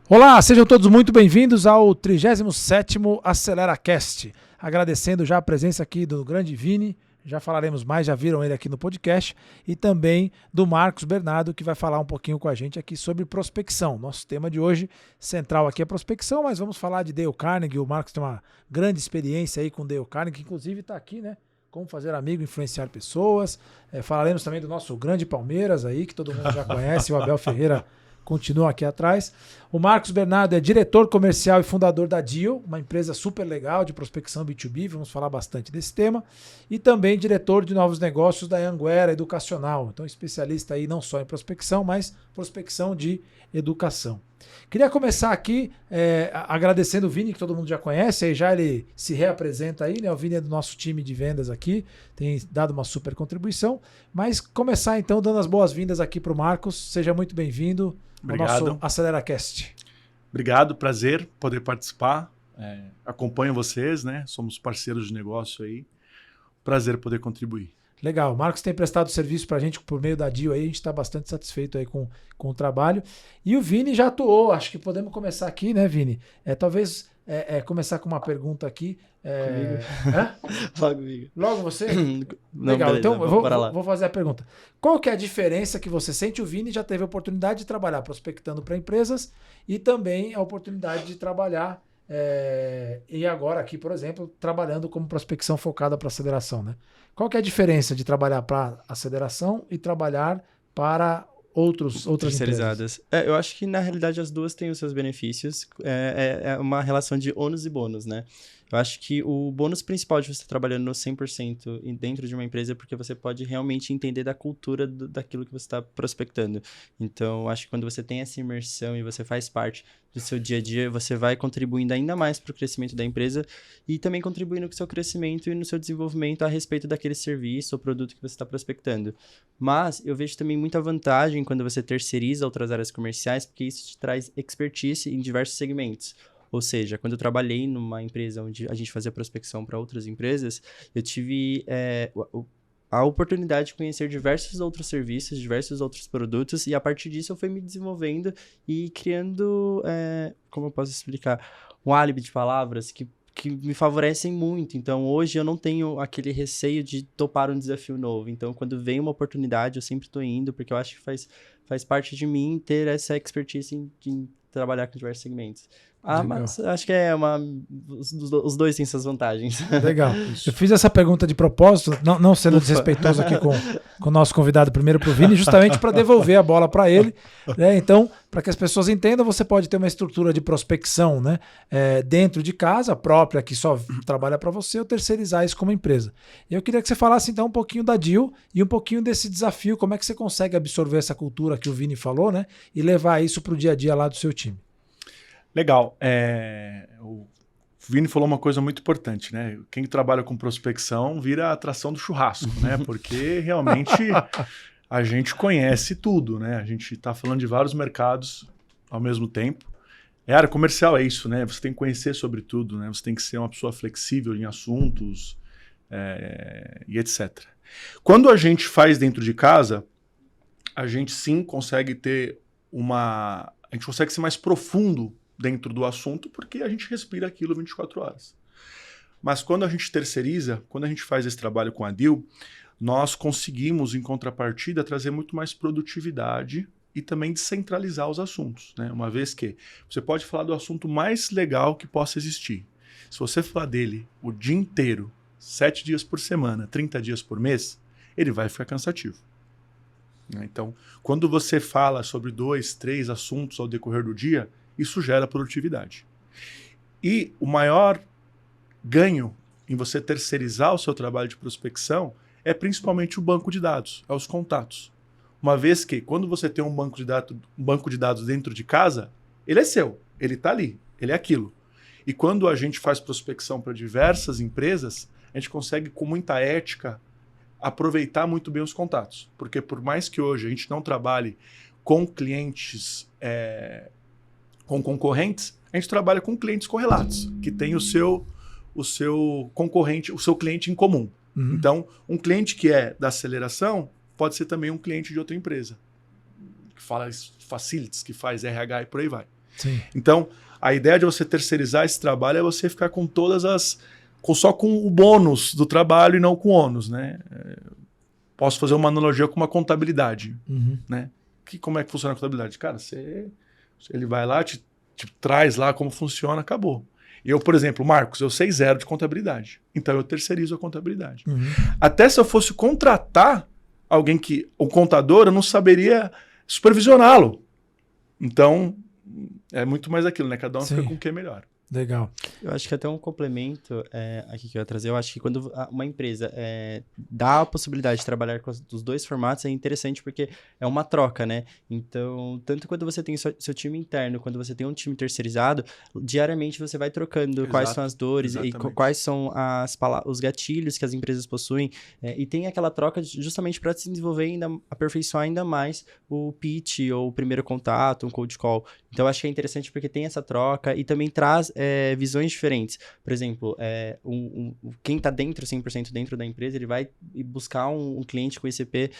Olá, sejam todos muito bem-vindos ao 37º AceleraCast. Agradecendo já a presença aqui do grande Vini, já falaremos mais, já viram ele aqui no podcast, e também do Marcos Bernardo, que vai falar um pouquinho com a gente aqui sobre prospecção. Nosso tema de hoje central aqui é prospecção, mas vamos falar de Dale Carnegie. O Marcos tem uma grande experiência aí com Dale Carnegie, que inclusive está aqui, né? Como fazer amigo, influenciar pessoas. Falaremos também do nosso grande Palmeiras aí, que todo mundo já conhece, o Abel Ferreira continua aqui atrás. O Marcos Bernardo é diretor comercial e fundador da Deal, uma empresa super legal de prospecção B2B, vamos falar bastante desse tema. E também diretor de novos negócios da Anguera Educacional, então especialista aí não só em prospecção, mas prospecção de educação. Queria começar aqui agradecendo o Vini, que todo mundo já conhece, aí já ele se reapresenta aí, né? O Vini é do nosso time de vendas aqui, tem dado uma super contribuição, mas começar então dando as boas-vindas aqui para o Marcos, seja muito bem-vindo ao nosso AceleraCast. Obrigado, prazer poder participar, acompanho vocês, né? Somos parceiros de negócio aí, prazer poder contribuir. Legal, o Marcos tem prestado serviço para a gente por meio da Deal aí, a gente está bastante satisfeito aí com o trabalho. E o Vini já atuou, acho que podemos começar aqui, né, Vini? Talvez começar com uma pergunta aqui. Comigo. Fala comigo. Logo você? Não, legal, beleza, então eu vou fazer a pergunta. Qual que é a diferença que você sente? O Vini já teve a oportunidade de trabalhar prospectando para empresas e também a oportunidade de trabalhar e agora aqui, por exemplo, trabalhando como prospecção focada para aceleração, né? Qual que é a diferença de trabalhar para aceleração e trabalhar para outras terceirizadas? Eu acho que na realidade as duas têm os seus benefícios. É uma relação de ônus e bônus, né? Eu acho que o bônus principal de você estar trabalhando no 100% dentro de uma empresa é porque você pode realmente entender da cultura daquilo que você está prospectando. Então, eu acho que quando você tem essa imersão e você faz parte do seu dia a dia, você vai contribuindo ainda mais para o crescimento da empresa e também contribuindo com o seu crescimento e no seu desenvolvimento a respeito daquele serviço ou produto que você está prospectando. Mas eu vejo também muita vantagem quando você terceiriza outras áreas comerciais, porque isso te traz expertise em diversos segmentos. Ou seja, quando eu trabalhei numa empresa onde a gente fazia prospecção para outras empresas, eu tive a oportunidade de conhecer diversos outros serviços, diversos outros produtos, e a partir disso eu fui me desenvolvendo e criando, como eu posso explicar, um álibi de palavras que me favorecem muito. Então, hoje eu não tenho aquele receio de topar um desafio novo. Então, quando vem uma oportunidade, eu sempre estou indo, porque eu acho que faz parte de mim ter essa expertise em trabalhar com diversos segmentos. Mas acho que os dois têm suas vantagens. Legal. Eu fiz essa pergunta de propósito, não sendo desrespeitoso aqui com o nosso convidado primeiro para o Vini, justamente para devolver a bola para ele. Né? Então, para que as pessoas entendam, você pode ter uma estrutura de prospecção, né? Dentro de casa, própria, que só trabalha para você, ou terceirizar isso como empresa. Eu queria que você falasse então um pouquinho da Deal e um pouquinho desse desafio, como é que você consegue absorver essa cultura que o Vini falou, né? E levar isso para o dia a dia lá do seu time. Legal. O Vini falou uma coisa muito importante, né? Quem trabalha com prospecção vira a atração do churrasco, né? Porque realmente a gente conhece tudo, né? A gente está falando de vários mercados ao mesmo tempo. A área comercial é isso, né? Você tem que conhecer sobre tudo, né? Você tem que ser uma pessoa flexível em assuntos e etc. Quando a gente faz dentro de casa, a gente sim consegue ter a gente consegue ser mais profundo dentro do assunto, porque a gente respira aquilo 24 horas. Mas quando a gente terceiriza, quando a gente faz esse trabalho com a Deal, nós conseguimos, em contrapartida, trazer muito mais produtividade e também descentralizar os assuntos, né? Uma vez que você pode falar do assunto mais legal que possa existir. Se você falar dele o dia inteiro, 7 dias por semana, 30 dias por mês, ele vai ficar cansativo. Então, quando você fala sobre 2, 3 assuntos ao decorrer do dia, isso gera produtividade. E o maior ganho em você terceirizar o seu trabalho de prospecção é principalmente o banco de dados, os contatos. Uma vez que, quando você tem um banco de dados dentro de casa, ele é seu, ele está ali, ele é aquilo. E quando a gente faz prospecção para diversas empresas, a gente consegue, com muita ética, aproveitar muito bem os contatos. Porque por mais que hoje a gente não trabalhe com clientes, com concorrentes, a gente trabalha com clientes correlatos, que tem o seu concorrente, o seu cliente em comum. Uhum. Então, um cliente que é da aceleração pode ser também um cliente de outra empresa, que faz facilities, que faz RH e por aí vai. Sim. Então, a ideia de você terceirizar esse trabalho é você ficar com só com o bônus do trabalho e não com o ônus, né? Posso fazer uma analogia com uma contabilidade, né? Como é que funciona a contabilidade? Cara, ele vai lá, te traz lá como funciona, acabou. Eu, por exemplo, Marcos, eu sei 0 de contabilidade. Então, eu terceirizo a contabilidade. Até se eu fosse contratar alguém o contador, eu não saberia supervisioná-lo. Então, é muito mais aquilo, né? Cada um fica com o que é melhor. Legal. Eu acho que até um complemento aqui que eu ia trazer, eu acho que quando uma empresa dá a possibilidade de trabalhar com os dois formatos, é interessante porque é uma troca, né? Então, tanto quando você tem seu time interno, quando você tem um time terceirizado, diariamente você vai trocando quais são as dores e quais são os gatilhos que as empresas possuem, e tem aquela troca justamente para se desenvolver ainda, aperfeiçoar ainda mais o pitch ou o primeiro contato, um cold call. Então, eu acho que é interessante porque tem essa troca e também traz visões diferentes. Por exemplo, quem está 100% dentro da empresa, ele vai buscar um cliente com ICP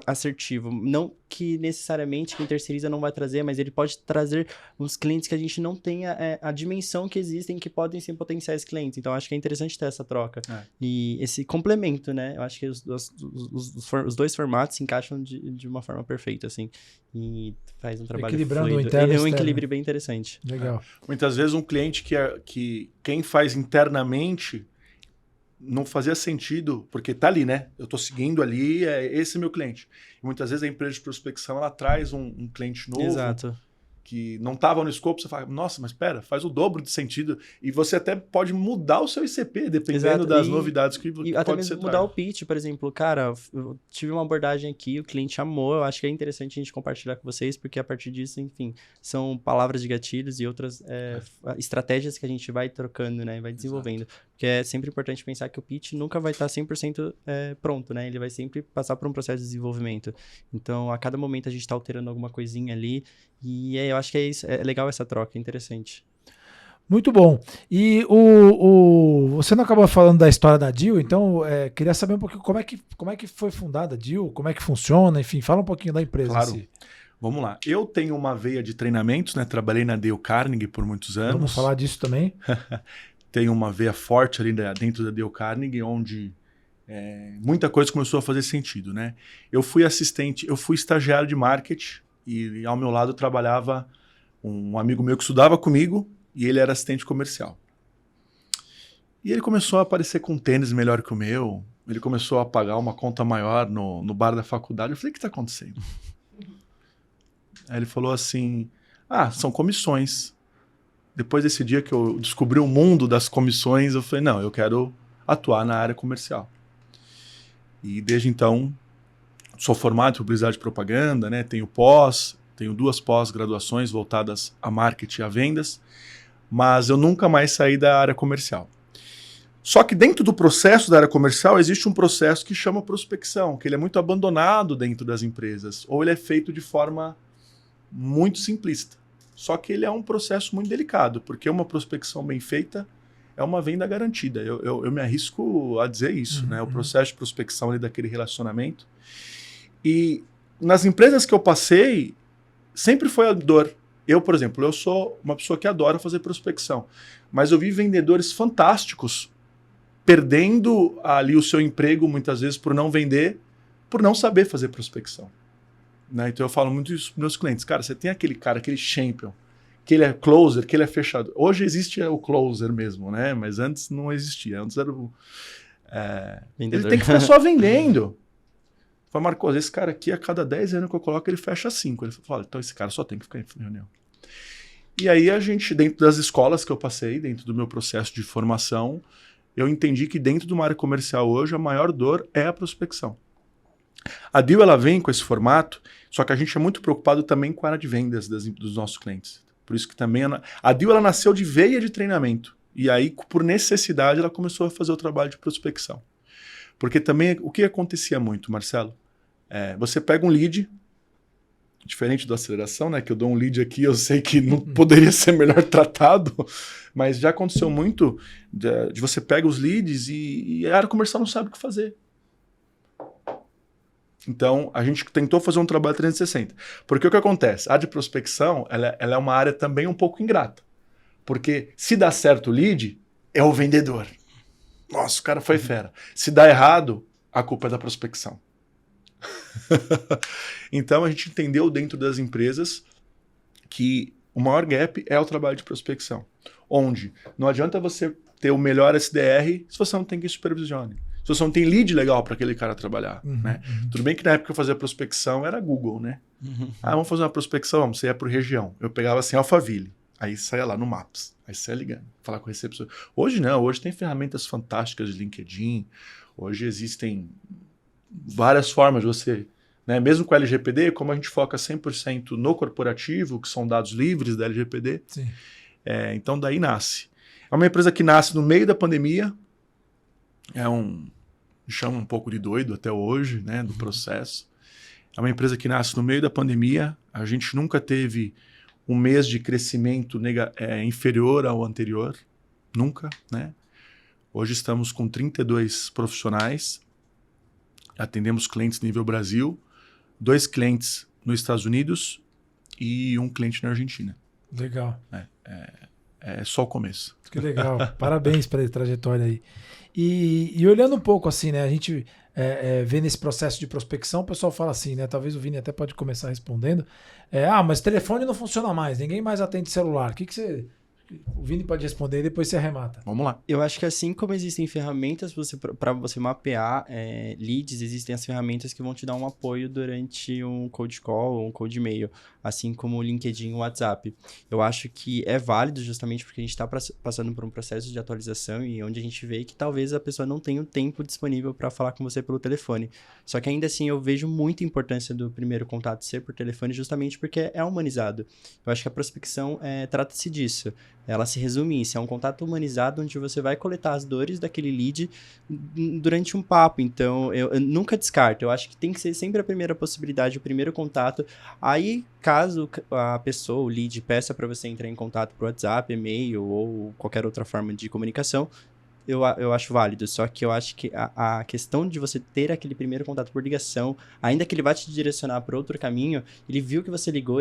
assertivo. Não que necessariamente quem terceiriza não vai trazer, mas ele pode trazer uns clientes que a gente não tenha a dimensão que existem, que podem ser potenciais clientes. Então, acho que é interessante ter essa troca. E esse complemento, né? Eu acho que os dois formatos se encaixam de uma forma perfeita, assim. E faz um trabalho equilibrando fluido. o interno e É um externo. equilíbrio bem interessante. Legal. Muitas vezes um cliente que quem faz internamente não fazia sentido, porque tá ali, né? Eu tô seguindo ali, esse meu cliente. E muitas vezes a empresa de prospecção, ela traz um cliente novo. Exato. Que não estava no escopo, você fala, nossa, mas espera, faz o dobro de sentido. E você até pode mudar o seu ICP, dependendo das novidades que e até mesmo mudar o pitch, por exemplo. Cara, eu tive uma abordagem aqui, o cliente amou, eu acho que é interessante a gente compartilhar com vocês, porque a partir disso, enfim, são palavras de gatilhos e outras estratégias que a gente vai trocando, né, vai desenvolvendo. Exato. Porque é sempre importante pensar que o pitch nunca vai estar 100% pronto, né, ele vai sempre passar por um processo de desenvolvimento. Então, a cada momento a gente está alterando alguma coisinha ali, e eu acho que é isso, é legal essa troca, é interessante. Muito bom. E você não acabou falando da história da Deal, então queria saber um pouquinho como é que foi fundada a Deal, como é que funciona, enfim, fala um pouquinho da empresa. Claro. Assim. Vamos lá. Eu tenho uma veia de treinamentos, né? Trabalhei na Dale Carnegie por muitos anos. Vamos falar disso também. Tenho uma veia forte ali dentro da Dale Carnegie, onde muita coisa começou a fazer sentido, né? Eu fui estagiário de marketing e ao meu lado trabalhava um amigo meu que estudava comigo e ele era assistente comercial. E ele começou a aparecer com um tênis melhor que o meu, ele começou a pagar uma conta maior no bar da faculdade. Eu falei, o que está acontecendo? Aí ele falou assim, são comissões. Depois desse dia que eu descobri o mundo das comissões, eu falei, não, eu quero atuar na área comercial. E desde então, sou formado em publicidade e propaganda, né? Tenho 2 pós-graduações voltadas a marketing e a vendas, mas eu nunca mais saí da área comercial. Só que dentro do processo da área comercial existe um processo que chama prospecção, que ele é muito abandonado dentro das empresas, ou ele é feito de forma muito simplista. Só que ele é um processo muito delicado, porque uma prospecção bem feita é uma venda garantida. Eu me arrisco a dizer isso, né? O processo de prospecção ali daquele relacionamento. E nas empresas que eu passei, sempre foi a dor. Eu, por exemplo, eu sou uma pessoa que adora fazer prospecção, mas eu vi vendedores fantásticos perdendo ali o seu emprego, muitas vezes, por não vender, por não saber fazer prospecção. Né? Então eu falo muito isso para meus clientes. Cara, você tem aquele cara, aquele champion, que ele é closer, que ele é fechador. Hoje existe o closer mesmo, né? Mas antes não existia. Antes era o... ele tem que ficar só vendendo. Eu falo, Marcos, esse cara aqui, a cada 10 anos que eu coloco, ele fecha 5. Ele fala, então esse cara só tem que ficar em reunião. E aí a gente, dentro das escolas que eu passei, dentro do meu processo de formação, eu entendi que dentro de uma área comercial hoje, a maior dor é a prospecção. A Deal, ela vem com esse formato, só que a gente é muito preocupado também com a área de vendas dos nossos clientes. Por isso que também a Deal, ela nasceu de veia de treinamento. E aí, por necessidade, ela começou a fazer o trabalho de prospecção. Porque também, o que acontecia muito, Marcelo? Você pega um lead, diferente da aceleração, né? Que eu dou um lead aqui, eu sei que não poderia ser melhor tratado, mas já aconteceu muito de você pega os leads e a área comercial não sabe o que fazer. Então, a gente tentou fazer um trabalho 360. Porque o que acontece? A de prospecção, ela é uma área também um pouco ingrata. Porque se dá certo o lead, é o vendedor. Nossa, o cara foi fera. Se dá errado, a culpa é da prospecção. Então, a gente entendeu dentro das empresas que o maior gap é o trabalho de prospecção. Onde não adianta você ter o melhor SDR se você não tem quem supervisione. Se você não tem lead legal para aquele cara trabalhar. Né? Tudo bem que na época que eu fazia prospecção era Google, né? Vamos fazer uma prospecção, vamos, você ia por região. Eu pegava assim Alphaville, aí saía lá no Maps, aí saía ligando, falar com o recepcionista. Hoje não, hoje tem ferramentas fantásticas de LinkedIn, hoje existem várias formas de você, né? Mesmo com a LGPD, como a gente foca 100% no corporativo, que são dados livres da LGPD, Sim. Então daí nasce. É uma empresa que nasce no meio da pandemia, me chama um pouco de doido até hoje, né, do processo. É uma empresa que nasce no meio da pandemia, a gente nunca teve um mês de crescimento inferior ao anterior, nunca, né? Hoje estamos com 32 profissionais, atendemos clientes nível Brasil, 2 clientes nos Estados Unidos e 1 cliente na Argentina. Legal. É só o começo. Que legal. Parabéns pela trajetória aí. E olhando um pouco assim, né? A gente vê nesse processo de prospecção, o pessoal fala assim, né? Talvez o Vini até pode começar respondendo. Mas telefone não funciona mais, ninguém mais atende celular. O que você... O Vini pode responder e depois você arremata. Vamos lá. Eu acho que assim como existem ferramentas para você mapear leads, existem as ferramentas que vão te dar um apoio durante um cold call ou um cold e-mail, assim como o LinkedIn e o WhatsApp. Eu acho que é válido justamente porque a gente está passando por um processo de atualização e onde a gente vê que talvez a pessoa não tenha o tempo disponível para falar com você pelo telefone. Só que ainda assim eu vejo muita importância do primeiro contato ser por telefone justamente porque é humanizado. Eu acho que a prospecção trata-se disso. Ela se resume isso, é um contato humanizado onde você vai coletar as dores daquele lead durante um papo. Então, eu nunca descarto. Eu acho que tem que ser sempre a primeira possibilidade, o primeiro contato. Aí, caso a pessoa, o lead, peça para você entrar em contato por WhatsApp, e-mail ou qualquer outra forma de comunicação, eu acho válido, só que eu acho que a questão de você ter aquele primeiro contato por ligação, ainda que ele vá te direcionar para outro caminho, ele viu que você ligou,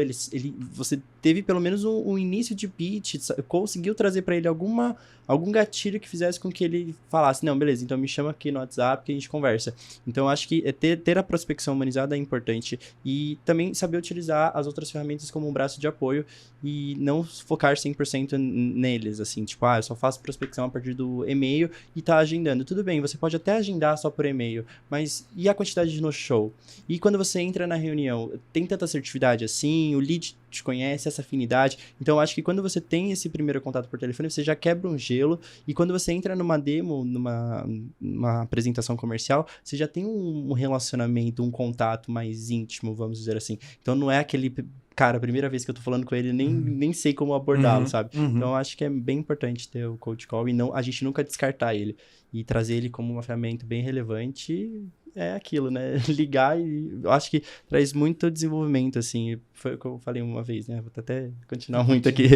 você teve pelo menos um início de pitch, conseguiu trazer para ele algum gatilho que fizesse com que ele falasse, não, beleza, então me chama aqui no WhatsApp que a gente conversa. Então eu acho que ter a prospecção humanizada é importante e também saber utilizar as outras ferramentas como um braço de apoio e não focar 100% neles, assim, tipo, eu só faço prospecção a partir do e-mail e tá agendando. Tudo bem, você pode até agendar só por e-mail, mas e a quantidade de no-show? E quando você entra na reunião, tem tanta assertividade assim? O lead te conhece, essa afinidade? Então, eu acho que quando você tem esse primeiro contato por telefone, você já quebra um gelo e quando você entra numa demo, numa apresentação comercial, você já tem um relacionamento, um contato mais íntimo, vamos dizer assim. Então, não é aquele... Cara, a primeira vez que eu tô falando com ele, nem sei como abordá-lo, sabe? Então, eu acho que é bem importante ter o cold call e a gente nunca descartar ele. E trazer ele como uma ferramenta bem relevante é aquilo, né? Ligar e eu acho que traz muito desenvolvimento, assim. Foi o que eu falei uma vez, né? Vou até continuar muito aqui.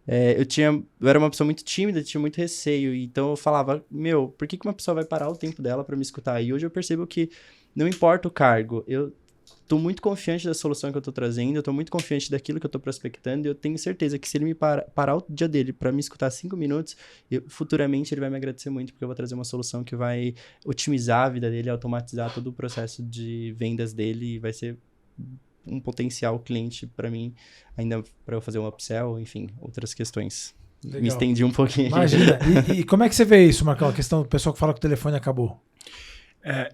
Eu era uma pessoa muito tímida, tinha muito receio. Então, eu falava, por que uma pessoa vai parar o tempo dela pra me escutar? E hoje eu percebo que não importa o cargo, eu tô muito confiante da solução que eu tô trazendo, eu tô muito confiante daquilo que eu tô prospectando e eu tenho certeza que se ele me parar o dia dele para me escutar 5 minutos, futuramente ele vai me agradecer muito porque eu vou trazer uma solução que vai otimizar a vida dele, automatizar todo o processo de vendas dele e vai ser um potencial cliente para mim, ainda para eu fazer um upsell, enfim, outras questões. Legal. Me estendi um pouquinho. Imagina. E como é que você vê isso, Marcão? A questão do pessoal que fala que o telefone acabou.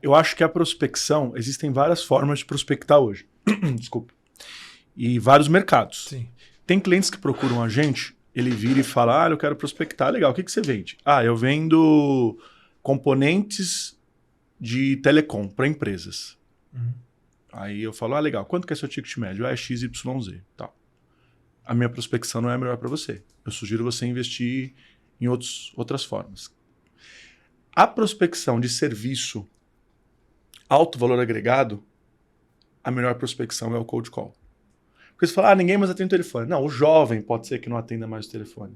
Eu acho que a prospecção, existem várias formas de prospectar hoje. Desculpa. E vários mercados. Sim. Tem clientes que procuram a gente, ele vira e fala, eu quero prospectar, legal, o que você vende? Eu vendo componentes de telecom para empresas. Aí eu falo, legal, quanto que é seu ticket médio? É XYZ. Tal. A minha prospecção não é a melhor para você. Eu sugiro você investir em outras formas. A prospecção de serviço alto valor agregado, a melhor prospecção é o cold call. Porque você fala, ninguém mais atende o telefone. Não, o jovem pode ser que não atenda mais o telefone.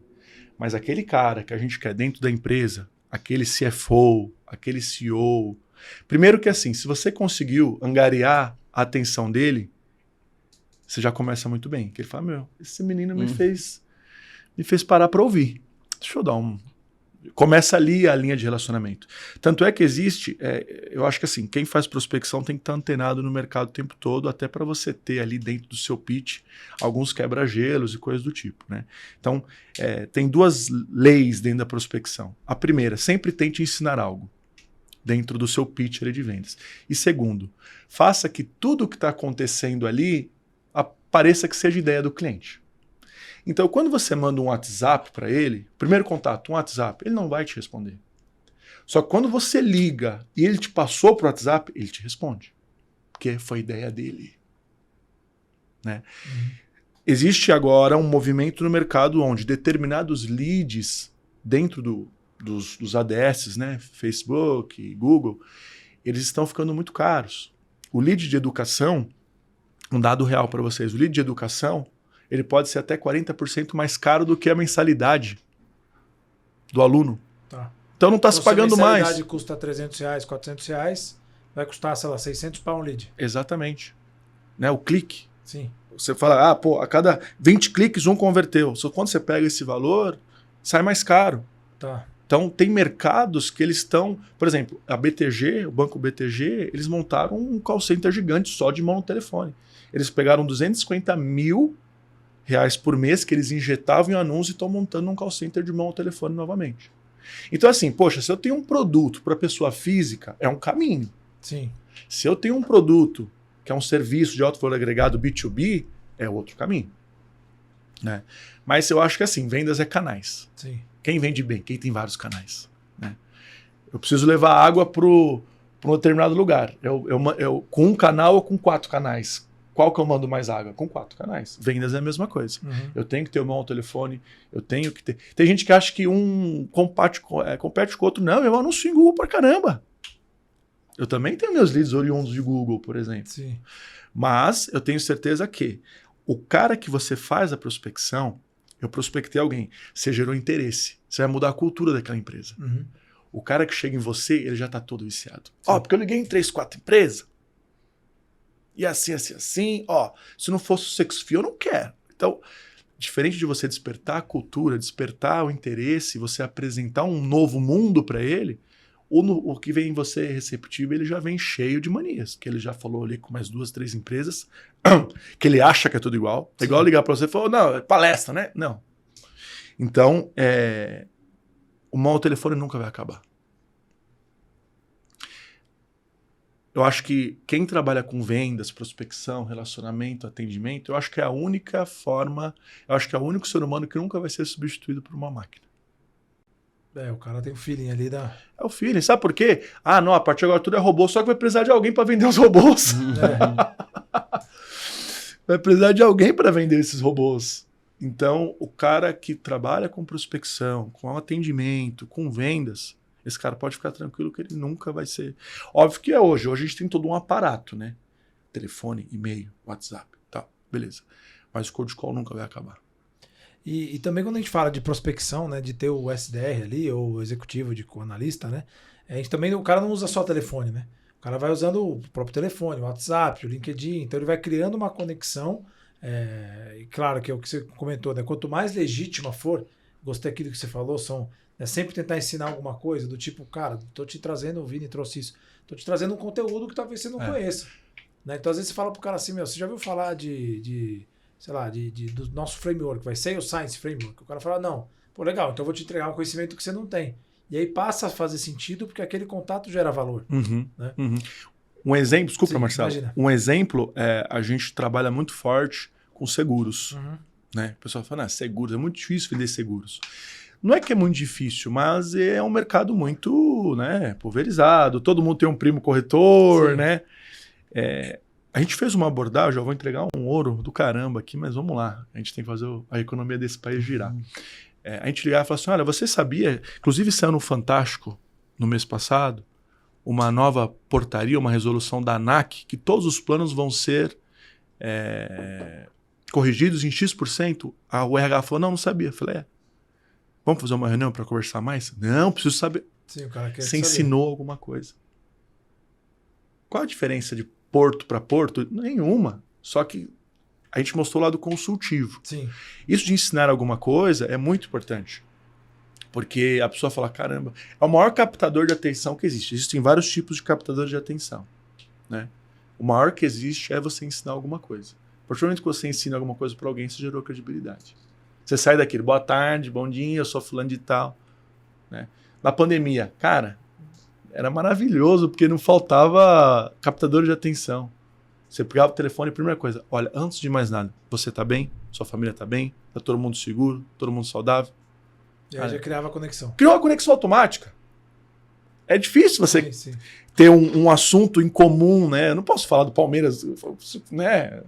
Mas aquele cara que a gente quer dentro da empresa, aquele CFO, aquele CEO, Primeiro que assim, se você conseguiu angariar a atenção dele, você já começa muito bem. Que ele fala, meu, esse menino me fez parar para ouvir. Deixa eu dar um... Começa ali a linha de relacionamento. Tanto é que existe, eu acho que assim, quem faz prospecção tem que estar antenado no mercado o tempo todo, até para você ter ali dentro do seu pitch alguns quebra-gelos e coisas do tipo, né? Então, tem duas leis dentro da prospecção. A primeira, sempre tente ensinar algo dentro do seu pitch ali de vendas. E segundo, faça que tudo que está acontecendo ali pareça que seja ideia do cliente. Então, quando você manda um WhatsApp para ele, primeiro contato, um WhatsApp, ele não vai te responder. Só que quando você liga e ele te passou para o WhatsApp, ele te responde. Porque foi ideia dele. Né? Existe agora um movimento no mercado onde determinados leads dentro dos ADS, né, Facebook, Google, eles estão ficando muito caros. O lead de educação, um dado real para vocês, o lead de educação, ele pode ser até 40% mais caro do que a mensalidade do aluno. Tá. Então não está se pagando mais. Se a mensalidade custa R$300, R$400, vai custar, sei lá, 600 para um lead. Exatamente. Né? O clique. Sim. Você fala, a cada 20 cliques um converteu. Só quando você pega esse valor, sai mais caro. Tá. Então tem mercados que eles estão... Por exemplo, a BTG, o banco BTG, eles montaram um call center gigante só de mão no telefone. Eles pegaram R$250 mil por mês que eles injetavam em anúncio e estão montando um call center de mão ao telefone novamente. Então assim, poxa, se eu tenho um produto para pessoa física, é um caminho. Sim. Se eu tenho um produto que é um serviço de alto valor agregado B2B, é outro caminho. Né? Mas eu acho que assim, vendas é canais. Sim. Quem vende bem? Quem tem vários canais. Né? Eu preciso levar água para um determinado lugar. Eu, com um canal ou com 4 canais? Qual que eu mando mais água? Com 4 canais. Vendas é a mesma coisa. Uhum. Eu tenho que ter o meu telefone, eu tenho que ter... Tem gente que acha que um compete com o outro. Não, eu anuncio em Google pra caramba. Eu também tenho meus leads oriundos de Google, por exemplo. Sim. Mas eu tenho certeza que o cara que você faz a prospecção, eu prospectei alguém, você gerou interesse, você vai mudar a cultura daquela empresa. Uhum. O cara que chega em você, ele já está todo viciado. Porque eu liguei em 3, 4 empresas, e assim, se não fosse o Sexfio, eu não quero. Então, diferente de você despertar a cultura, despertar o interesse, você apresentar um novo mundo para ele, o que vem em você receptivo, ele já vem cheio de manias, que ele já falou ali com mais 2, 3 empresas, que ele acha que é tudo igual. É igual ligar para você e falar, não, é palestra, né? Não. Então, o mau telefone nunca vai acabar. Eu acho que quem trabalha com vendas, prospecção, relacionamento, atendimento, eu acho que é a única forma, eu acho que é o único ser humano que nunca vai ser substituído por uma máquina. O cara tem um feeling ali da... É o feeling, sabe por quê? Não, a partir de agora tudo é robô, só que vai precisar de alguém para vender os robôs. Vai precisar de alguém para vender esses robôs. Então, o cara que trabalha com prospecção, com atendimento, com vendas, esse cara pode ficar tranquilo que ele nunca vai ser... Óbvio que é hoje. Hoje a gente tem todo um aparato, né? Telefone, e-mail, WhatsApp, tá, beleza. Mas o cold call nunca vai acabar. E também quando a gente fala de prospecção, né, de ter o SDR ali, ou o executivo de analista, né, a gente também, o cara não usa só telefone, né? O cara vai usando o próprio telefone, o WhatsApp, o LinkedIn, então ele vai criando uma conexão, e claro que é o que você comentou, né? Quanto mais legítima for, gostei aqui do que você falou, sempre tentar ensinar alguma coisa, do tipo, cara, tô te trazendo, o Vini trouxe isso, tô te trazendo um conteúdo que talvez você não conheça. Né? Então às vezes você fala pro cara assim, você já ouviu falar do nosso framework, vai ser o Science Framework. O cara fala, não, legal, então eu vou te entregar um conhecimento que você não tem. E aí passa a fazer sentido porque aquele contato gera valor. Né? Um exemplo, desculpa, Sim, Marcelo, imagina. um exemplo a gente trabalha muito forte com seguros. Né? O pessoal fala, seguros, é muito difícil vender seguros. Não é que é muito difícil, mas é um mercado muito, né, pulverizado, todo mundo tem um primo corretor, Sim. né? A gente fez uma abordagem, eu vou entregar um ouro do caramba aqui, mas vamos lá, a gente tem que fazer a economia desse país girar. A gente ligava e falava assim, olha, você sabia, inclusive saiu no Fantástico, no mês passado, uma nova portaria, uma resolução da ANAC, que todos os planos vão ser corrigidos em X%. O RH falou, não sabia. Eu falei, vamos fazer uma reunião para conversar mais? Não, preciso saber. Sim, o cara quer Você saber. ensinou alguma coisa. Qual a diferença de porto para porto? Nenhuma. Só que a gente mostrou o lado consultivo. Sim. Isso de ensinar alguma coisa é muito importante. Porque a pessoa fala, caramba, é o maior captador de atenção que existe. Existem vários tipos de captadores de atenção, né? O maior que existe é você ensinar alguma coisa. A partir do momento que você ensina alguma coisa para alguém, você gerou credibilidade. Você sai daquilo, boa tarde, bom dia, eu sou fulano de tal. Né? Na pandemia, cara, era maravilhoso, porque não faltava captador de atenção. Você pegava o telefone e a primeira coisa, olha, antes de mais nada, você tá bem? Sua família tá bem? Tá todo mundo seguro? Todo mundo saudável? E aí já criava conexão. Criou uma conexão automática. É difícil você Sim. ter um assunto em comum, né? Eu não posso falar do Palmeiras, né?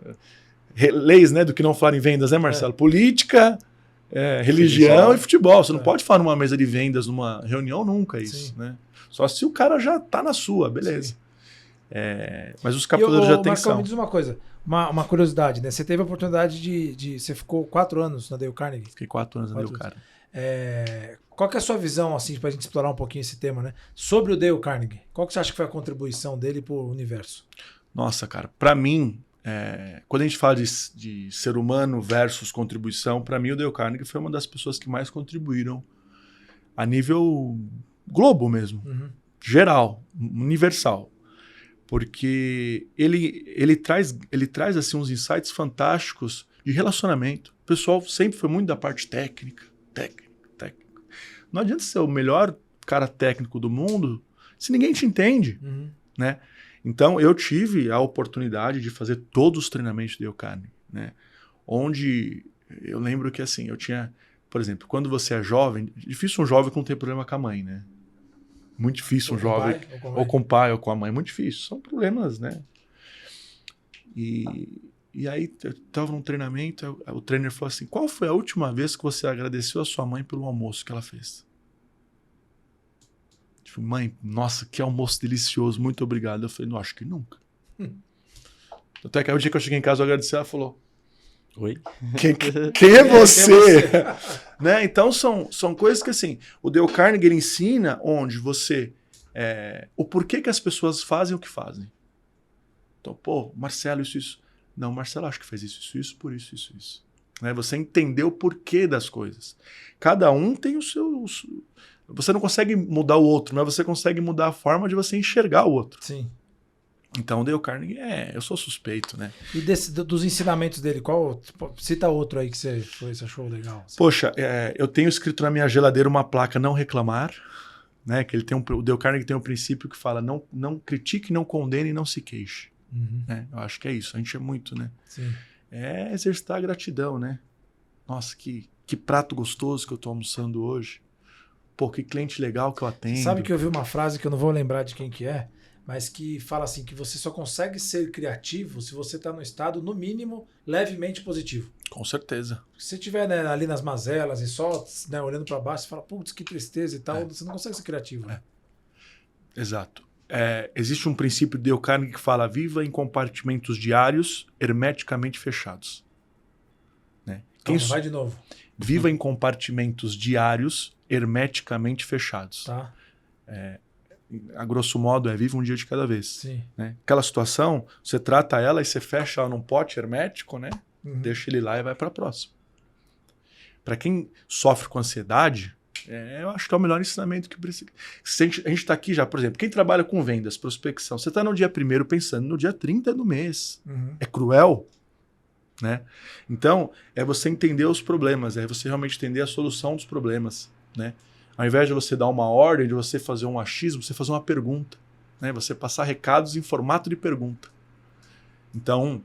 Leis, né? Do que não falar em vendas, né, Marcelo? Política, religião e futebol. Você não pode falar numa mesa de vendas, numa reunião, nunca isso, né? Só se o cara já tá na sua, beleza. Mas os captadores de atenção... Marcão, me diz uma coisa, uma curiosidade, né? Você teve a oportunidade de... Você ficou 4 anos na Dale Carnegie? Fiquei 4 anos na Dale Carnegie. Qual que é a sua visão, assim, pra gente explorar um pouquinho esse tema, né? Sobre o Dale Carnegie. Qual que você acha que foi a contribuição dele pro universo? Nossa, cara, pra mim, quando a gente fala de ser humano versus contribuição, pra mim o Dale Carnegie foi uma das pessoas que mais contribuíram a nível globo mesmo, geral, universal. Porque ele traz assim, uns insights fantásticos de relacionamento. O pessoal sempre foi muito da parte técnica. Não adianta ser o melhor cara técnico do mundo se ninguém te entende, né? Então, eu tive a oportunidade de fazer todos os treinamentos de Dale Carnegie, né? Onde eu lembro que, assim, eu tinha... Por exemplo, quando você é jovem... Difícil um jovem que não tem problema com a mãe, né? Muito difícil um jovem... Ou com o pai, ou com a mãe. Muito difícil. São problemas, né? E aí, eu estava num treinamento, o trainer falou assim, qual foi a última vez que você agradeceu a sua mãe pelo almoço que ela fez? Tipo, mãe, nossa, que almoço delicioso, muito obrigado. Eu falei, não, acho que nunca. Até que aí o dia que eu cheguei em casa, eu agradeci, ela falou, oi? Quem é você? Né? Então, são coisas que, assim, o Dale Carnegie ele ensina onde você... o porquê que as pessoas fazem o que fazem. Então, pô, Marcelo, isso... Não, Marcelo, acho que fez isso, por isso. Né? Você entender o porquê das coisas. Cada um tem o seu... Você não consegue mudar o outro, mas você consegue mudar a forma de você enxergar o outro. Sim. Então, o Dale Carnegie, eu sou suspeito, né? E dos ensinamentos dele, cita outro aí que você achou legal? Assim. Poxa, eu tenho escrito na minha geladeira uma placa não reclamar, né? Que o Dale Carnegie tem um princípio que fala não critique, não condene, não se queixe. Né? Eu acho que é isso, a gente é muito, né? Sim. É exercitar a gratidão, né? Nossa, que prato gostoso que eu tô almoçando hoje. Pô, que cliente legal que eu atendo. Sabe que eu vi uma frase que eu não vou lembrar de quem que é, mas que fala assim, que você só consegue ser criativo se você está no estado, no mínimo, levemente positivo. Com certeza. Se você estiver, né, ali nas mazelas e só, né, olhando para baixo, você fala, putz, que tristeza e tal, você não consegue ser criativo. Né? Exato. Existe um princípio de Dale Carnegie que fala viva em compartimentos diários hermeticamente fechados. Né? Vai de novo. Viva em compartimentos diários hermeticamente fechados. Tá. A grosso modo, viva um dia de cada vez. Sim. Né? Aquela situação, você trata ela e você fecha ela num pote hermético, né? Deixa ele lá e vai para a próxima. Para quem sofre com ansiedade, eu acho que é o melhor ensinamento que precisa. A gente está aqui já, por exemplo, quem trabalha com vendas, prospecção, você está no dia 1º pensando no dia 30 do mês. É cruel. Né? Então, é você entender os problemas, é você realmente entender a solução dos problemas. Né? Ao invés de você dar uma ordem, de você fazer um achismo, você fazer uma pergunta. Né? Você passar recados em formato de pergunta. Então,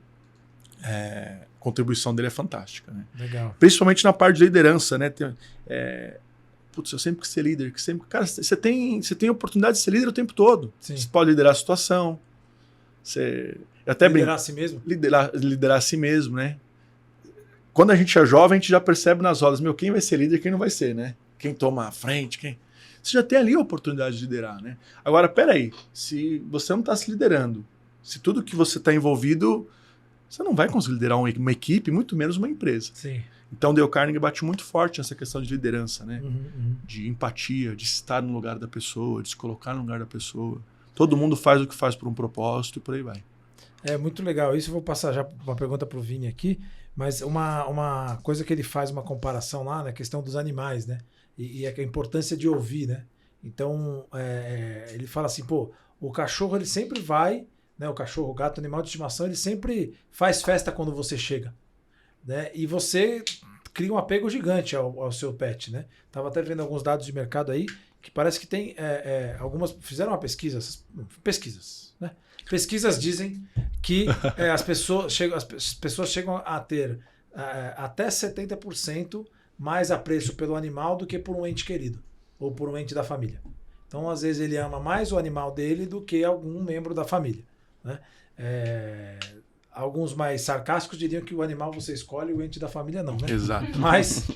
a contribuição dele é fantástica. Né? Legal. Principalmente na parte de liderança. Né? Putz, eu sempre quis ser líder. Cara, você tem oportunidade de ser líder o tempo todo. Sim. Você pode liderar a situação. Liderar a si mesmo? Liderar a si mesmo, né? Quando a gente é jovem, a gente já percebe nas rodas, quem vai ser líder e quem não vai ser, né? Quem toma a frente, Você já tem ali a oportunidade de liderar, né? Agora, peraí, se você não está se liderando, se tudo que você está envolvido, você não vai conseguir liderar uma equipe, muito menos uma empresa. Sim. Então, Dale Carnegie bate muito forte nessa questão de liderança, né? De empatia, de estar no lugar da pessoa, de se colocar no lugar da pessoa. Todo mundo faz o que faz por um propósito e por aí vai. É muito legal. Isso eu vou passar já uma pergunta para o Vini aqui, mas uma coisa que ele faz uma comparação lá na questão dos animais, né? E a importância de ouvir, né? Então, ele fala assim, pô, o cachorro ele sempre vai, né? O cachorro, o gato, o animal de estimação, ele sempre faz festa quando você chega, né? E você cria um apego gigante ao seu pet, né? Tava até vendo alguns dados de mercado aí, que parece que tem algumas... Fizeram uma pesquisas, né? Pesquisas dizem que as pessoas chegam a ter até 70% mais apreço pelo animal do que por um ente querido ou por um ente da família. Então, às vezes, ele ama mais o animal dele do que algum membro da família, né? Alguns mais sarcásticos diriam que o animal você escolhe e o ente da família não, né? Exato. Mas,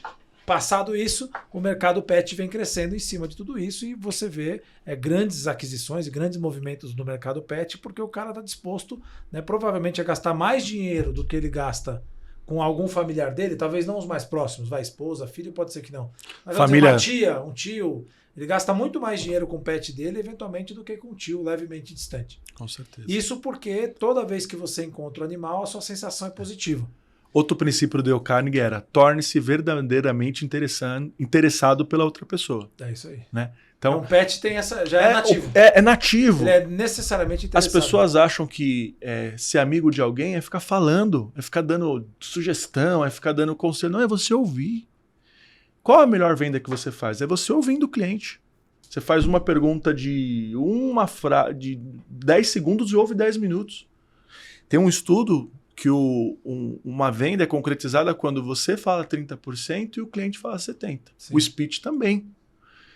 passado isso, o mercado pet vem crescendo em cima de tudo isso e você vê grandes aquisições e grandes movimentos no mercado pet porque o cara está disposto, né, provavelmente a gastar mais dinheiro do que ele gasta com algum familiar dele, talvez não os mais próximos, vai, esposa, filho, pode ser que não. Mas família... uma tia, um tio, ele gasta muito mais dinheiro com o pet dele, eventualmente, do que com o tio levemente distante. Com certeza. Isso porque toda vez que você encontra o animal, a sua sensação é positiva. Outro princípio do Dale Carnegie era torne-se verdadeiramente interessado pela outra pessoa. É isso aí. Né? Então, um pet tem essa, já é nativo. É nativo. Ele é necessariamente interessado. As pessoas acham que ser amigo de alguém é ficar falando, é ficar dando sugestão, é ficar dando conselho. Não, é você ouvir. Qual a melhor venda que você faz? É você ouvindo o cliente. Você faz uma pergunta de 10 segundos e ouve 10 minutos. Tem um estudo que uma venda é concretizada quando você fala 30% e o cliente fala 70%. Sim. O speech também.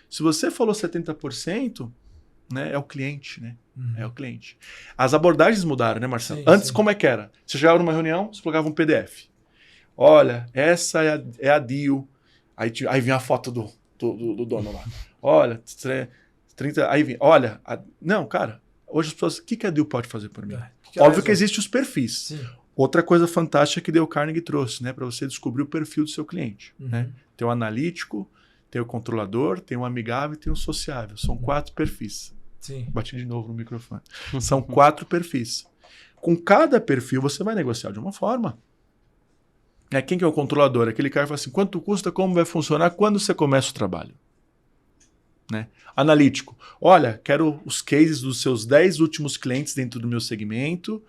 Se você falou 70%, né, é o cliente, né? É o cliente. As abordagens mudaram, né, Marcelo? Sim, Antes, sim. como é que era? Você chegava numa reunião, você colocava um PDF. Olha, essa é a deal. Aí vinha a foto do dono lá. Olha, 30... Aí vinha, olha... Não, cara, hoje as pessoas... O que a deal pode fazer por mim? Óbvio que existem os perfis. Sim. Outra coisa fantástica que Dale Carnegie trouxe, né? Para você descobrir o perfil do seu cliente. Né? Tem o analítico, tem o controlador, tem o amigável e tem o sociável. São 4 perfis. Sim. Bati de novo no microfone. São 4 perfis. Com cada perfil, você vai negociar de uma forma. Quem que é o controlador? Aquele cara que fala assim, quanto custa, como vai funcionar, quando você começa o trabalho? Né? Analítico. Olha, quero os cases dos seus 10 últimos clientes dentro do meu segmento.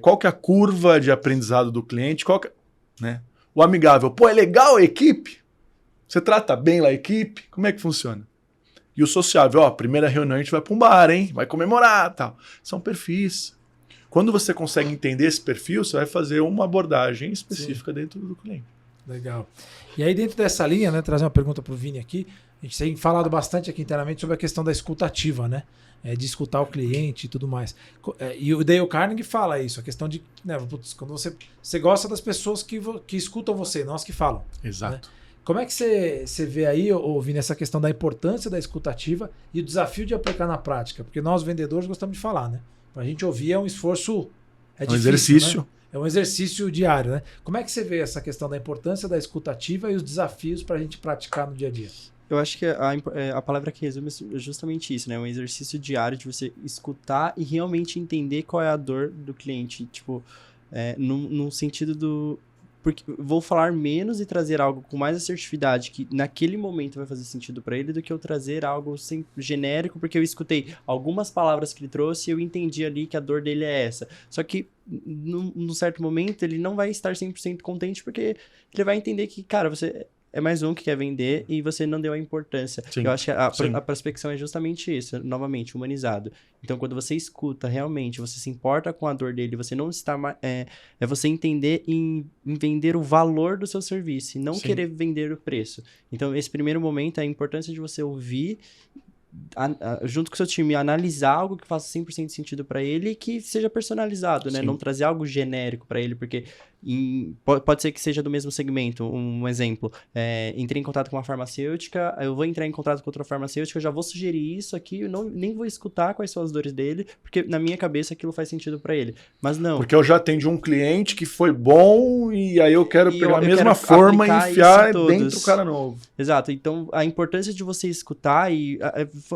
Qual que é a curva de aprendizado do cliente? Né? O amigável. Pô, é legal a equipe? Você trata bem lá a equipe? Como é que funciona? E o sociável, primeira reunião a gente vai para um bar, hein? Vai comemorar, tal. São perfis. Quando você consegue entender esse perfil, você vai fazer uma abordagem específica dentro do cliente. Legal. E aí dentro dessa linha, né, trazer uma pergunta para o Vini aqui, a gente tem falado bastante aqui internamente sobre a questão da escuta ativa, né? De escutar o cliente e tudo mais. E o Dale Carnegie fala isso, a questão de, né, quando você gosta das pessoas que escutam você, não as que falam. Exato. Né? Como é que você vê aí, Vini, essa questão da importância da escuta ativa e o desafio de aplicar na prática? Porque nós, vendedores, gostamos de falar, né? Para a gente ouvir é um esforço... É difícil, um exercício. Né? É um exercício diário, né? Como é que você vê essa questão da importância da escuta ativa e os desafios para a gente praticar no dia a dia? Eu acho que a palavra que resume é justamente isso, né? Um exercício diário de você escutar e realmente entender qual é a dor do cliente. Tipo, no sentido do... Porque vou falar menos e trazer algo com mais assertividade que naquele momento vai fazer sentido para ele do que eu trazer algo genérico, porque eu escutei algumas palavras que ele trouxe e eu entendi ali que a dor dele é essa. Só que num certo momento ele não vai estar 100% contente porque ele vai entender que, cara, você é mais um que quer vender e você não deu a importância. Sim, eu acho que a prospecção é justamente isso, novamente, humanizado. Então, quando você escuta realmente, você se importa com a dor dele, você não está... É você entender em vender o valor do seu serviço e não querer vender o preço. Então, esse primeiro momento é a importância de você ouvir, junto com o seu time, analisar algo que faça 100% sentido para ele e que seja personalizado, né? Não trazer algo genérico para ele, porque Pode ser que seja do mesmo segmento, um exemplo. Entrei em contato com uma farmacêutica, eu vou entrar em contato com outra farmacêutica, eu já vou sugerir isso aqui, eu nem vou escutar quais são as dores dele, porque na minha cabeça aquilo faz sentido para ele. Mas não. Porque eu já atendi um cliente que foi bom e aí eu quero pegar a mesma quero forma e enfiar isso em dentro todos. do cara novo. Exato. Então, a importância de você escutar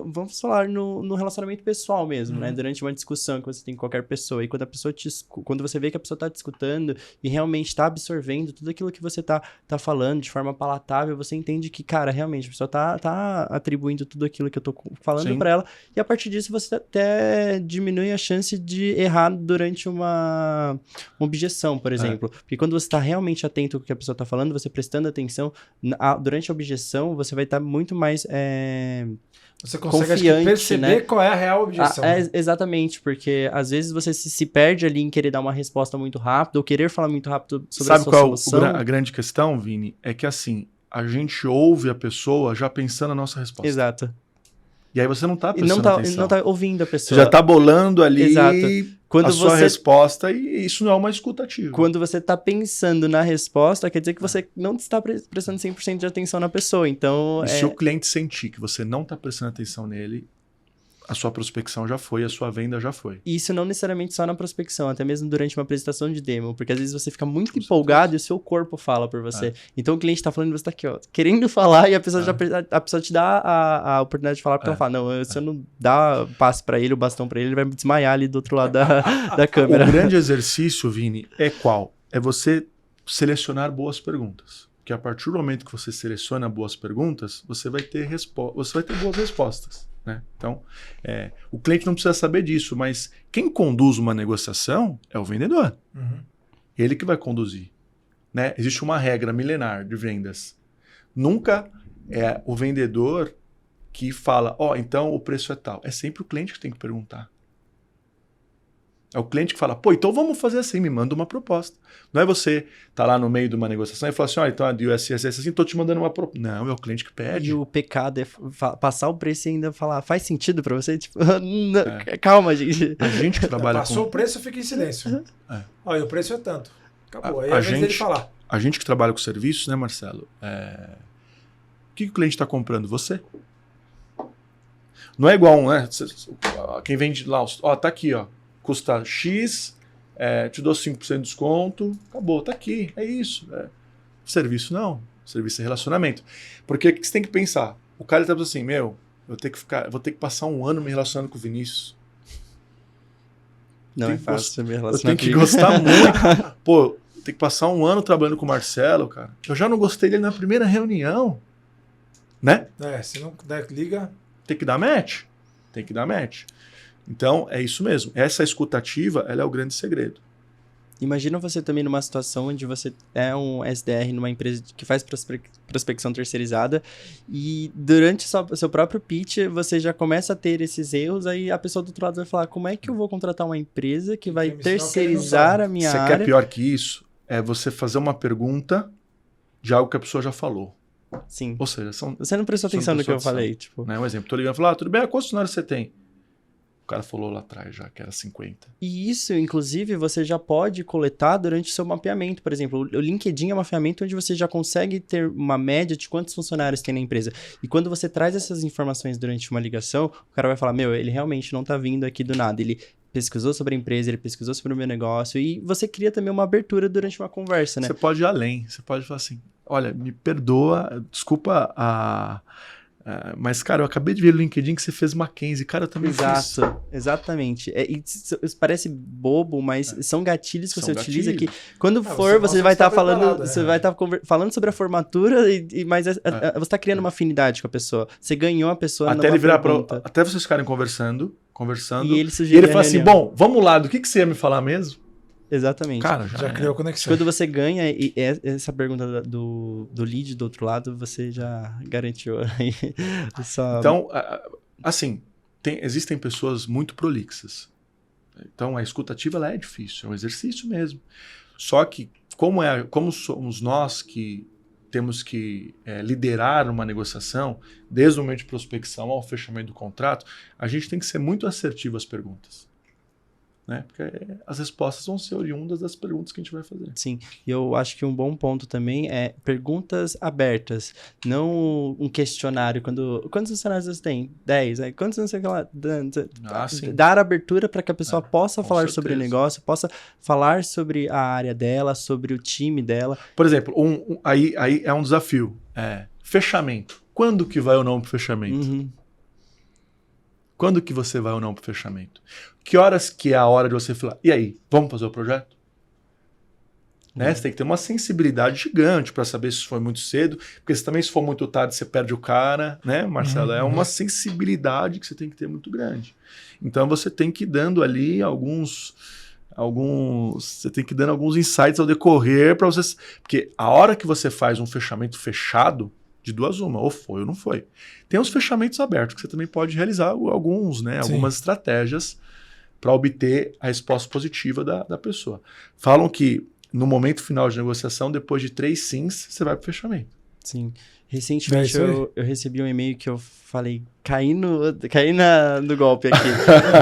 vamos falar no relacionamento pessoal mesmo, né? Durante uma discussão que você tem com qualquer pessoa. E quando você vê que a pessoa tá te escutando e realmente tá absorvendo tudo aquilo que você tá falando de forma palatável, você entende que, cara, realmente a pessoa tá atribuindo tudo aquilo que eu tô falando para ela. E a partir disso, você até diminui a chance de errar durante uma objeção, por exemplo. Porque quando você tá realmente atento ao que a pessoa tá falando, você prestando atenção, durante a objeção, você vai estar muito mais você consegue perceber, né, qual é a real objeção. Exatamente, porque às vezes você se perde ali em querer dar uma resposta muito rápida ou querer falar muito rápido sobre a sua solução. Sabe qual a grande questão, Vini? É que assim, a gente ouve a pessoa já pensando na nossa resposta. Exato. E aí você não tá prestando atenção. Não tá ouvindo a pessoa. Você já tá bolando ali sua resposta e isso não é uma escutativa. Quando você tá pensando na resposta, quer dizer que você não está prestando 100% de atenção na pessoa. Então, se o cliente sentir que você não tá prestando atenção nele, a sua prospecção já foi, a sua venda já foi. Isso não necessariamente só na prospecção, até mesmo durante uma apresentação de demo, porque às vezes você fica muito empolgado e o seu corpo fala por você. Então o cliente tá falando e você tá aqui, ó, querendo falar e a pessoa te dá a oportunidade de falar, porque ela fala, não, se eu não dar passe pra ele, o bastão pra ele, ele vai me desmaiar ali do outro lado da câmera. O grande exercício, Vini, é qual? É você selecionar boas perguntas. Porque a partir do momento que você seleciona boas perguntas, você vai ter boas respostas. Né? Então, o cliente não precisa saber disso, mas quem conduz uma negociação é o vendedor. Ele que vai conduzir. Né? Existe uma regra milenar de vendas. Nunca é o vendedor que fala, então o preço é tal. É sempre o cliente que tem que perguntar. É o cliente que fala, então vamos fazer assim, me manda uma proposta. Não é você tá lá no meio de uma negociação e falar assim, então a deal é assim, tô te mandando uma proposta. Não, é o cliente que pede. E o pecado é passar o preço e ainda falar, faz sentido pra você? Tipo, calma, gente. A gente que trabalha Passou o preço, fica em silêncio. E o preço é tanto. Acabou. Aí é a vez dele falar. A gente que trabalha com serviços, né, Marcelo? O que o cliente está comprando? Você. Não é igual, né? Quem vende lá, tá aqui, ó. Custa X, te dou 5% de desconto, acabou, tá aqui, é isso. Serviço não, serviço é relacionamento. Porque o que você tem que pensar? O cara tá pensando assim, eu vou ter que passar um ano me relacionando com o Vinícius. Não é fácil me relacionar. Eu tenho que gostar muito. Tem que passar um ano trabalhando com o Marcelo, cara. Eu já não gostei dele na primeira reunião. Né? Se não der liga... Tem que dar match. Tem que dar match. Então, é isso mesmo. Essa escutativa, ela é o grande segredo. Imagina você também numa situação onde você é um SDR numa empresa que faz prospecção terceirizada e durante seu próprio pitch você já começa a ter esses erros, aí a pessoa do outro lado vai falar, como é que eu vou contratar uma empresa que vai terceirizar a minha área? Você quer pior que isso? É você fazer uma pergunta de algo que a pessoa já falou. Sim. Ou seja, você não prestou atenção no que eu falei. Tipo... Um exemplo, tô ligando e falo, tudo bem, quantos funcionários você tem? O cara falou lá atrás já que era 50. E isso, inclusive, você já pode coletar durante o seu mapeamento. Por exemplo, o LinkedIn é uma ferramenta onde você já consegue ter uma média de quantos funcionários tem na empresa. E quando você traz essas informações durante uma ligação, o cara vai falar, ele realmente não tá vindo aqui do nada. Ele pesquisou sobre a empresa, ele pesquisou sobre o meu negócio. E você cria também uma abertura durante uma conversa, né? Você pode ir além. Você pode falar assim, olha, me perdoa, desculpa mas, cara, eu acabei de ver no LinkedIn que você fez Mackenzie. Cara, eu também fiz. Exatamente. Isso parece bobo, mas são gatilhos que você utiliza que quando você vai estar falando, você vai estar falando sobre a formatura, mas você está criando uma afinidade com a pessoa. Você ganhou a pessoa até ele virar até vocês ficarem conversando. E ele fala assim, bom, vamos lá, do que você ia me falar mesmo? Exatamente. Cara, já criou conexão. Quando você ganha essa pergunta do lead do outro lado, você já garantiu. Então, assim, existem pessoas muito prolixas. Então, a escutativa ela é difícil, é um exercício mesmo. Só que, como somos nós que temos que liderar uma negociação, desde o momento de prospecção ao fechamento do contrato, a gente tem que ser muito assertivo às perguntas. né? Porque as respostas vão ser oriundas das perguntas que a gente vai fazer. Sim, e eu acho que um bom ponto também é perguntas abertas, não um questionário. Quantos funcionários você tem? 10. Quantos não sei o que lá? Sim. Dar abertura para que a pessoa possa falar certeza. sobre o negócio, possa falar sobre a área dela, sobre o time dela. Por exemplo, aí é um desafio. Fechamento. Quando que vai ou não pro fechamento? Uhum. Quando que você vai ou não pro fechamento? Que horas que é a hora de você falar, e aí, vamos fazer o projeto? Né? Você tem que ter uma sensibilidade gigante para saber se foi muito cedo, porque também se for muito tarde você perde o cara, né, Marcelo? É uma sensibilidade que você tem que ter muito grande. Então você tem que ir dando ali você tem que ir dando alguns insights ao decorrer para você, porque a hora que você faz um fechamento fechado, de duas uma, ou foi ou não foi. Tem os fechamentos abertos, que você também pode realizar alguns, né? Algumas estratégias para obter a resposta positiva da pessoa. Falam que no momento final de negociação, depois de 3 sims, você vai para o fechamento. Sim. Recentemente eu recebi um e-mail que eu falei, caí no golpe aqui.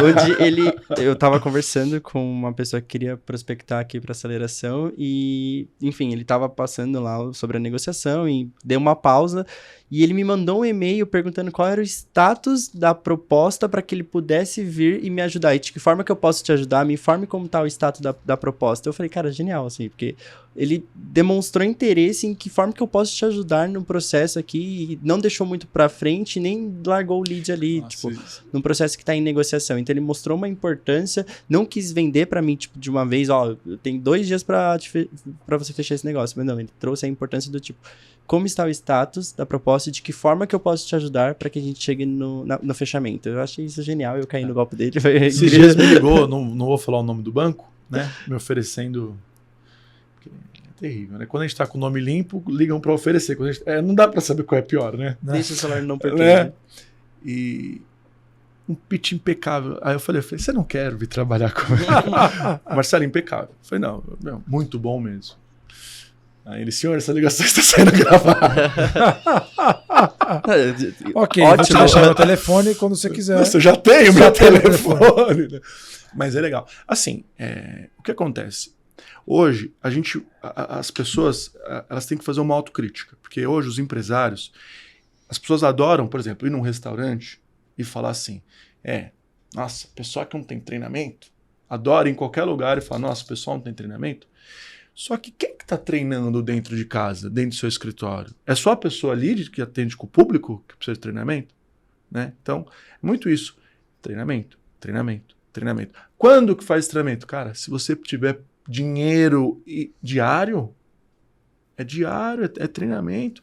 Onde eu tava conversando com uma pessoa que queria prospectar aqui para aceleração e, enfim, ele tava passando lá sobre a negociação e deu uma pausa e ele me mandou um e-mail perguntando qual era o status da proposta para que ele pudesse vir e me ajudar. E de que forma que eu posso te ajudar? Me informe como tá o status da proposta. Eu falei, cara, genial, assim, porque ele demonstrou interesse em que forma que eu posso te ajudar no processo aqui e não deixou muito pra frente, nem largou o lead ali, num processo que tá em negociação. Então ele mostrou uma importância, não quis vender pra mim, tipo, de uma vez, tem 2 dias pra você fechar esse negócio. Mas não, ele trouxe a importância do tipo, como está o status da proposta e de que forma que eu posso te ajudar para que a gente chegue no fechamento. Eu achei isso genial, eu caí no golpe dele. Esses dias me ligou, não vou falar o nome do banco, né? Me oferecendo... É terrível, né? Quando a gente tá com o nome limpo, ligam para oferecer. Não dá para saber qual é pior, né? Deixa o celular não perder. E um pitch impecável. Aí eu falei, você não quer vir trabalhar comigo? Marcelo, impecável. Eu falei, não, muito bom mesmo. Aí ele, senhor, essa ligação está sendo gravada. Ok, ótimo. Vou te deixar meu telefone quando você quiser. Nossa, eu já tenho meu telefone. Né? Mas é legal. Assim, o que acontece? Hoje, as pessoas, elas têm que fazer uma autocrítica. Porque hoje os empresários, as pessoas adoram, por exemplo, ir num restaurante e falar assim, nossa, pessoal que não tem treinamento, adora ir em qualquer lugar e falar, nossa, o pessoal não tem treinamento. Só que quem que está treinando dentro de casa, dentro do seu escritório? É só a pessoa ali que atende com o público que precisa de treinamento? Né? Então, é muito isso. Treinamento, treinamento, treinamento. Quando que faz treinamento? Cara, se você tiver dinheiro diário, é diário, é treinamento.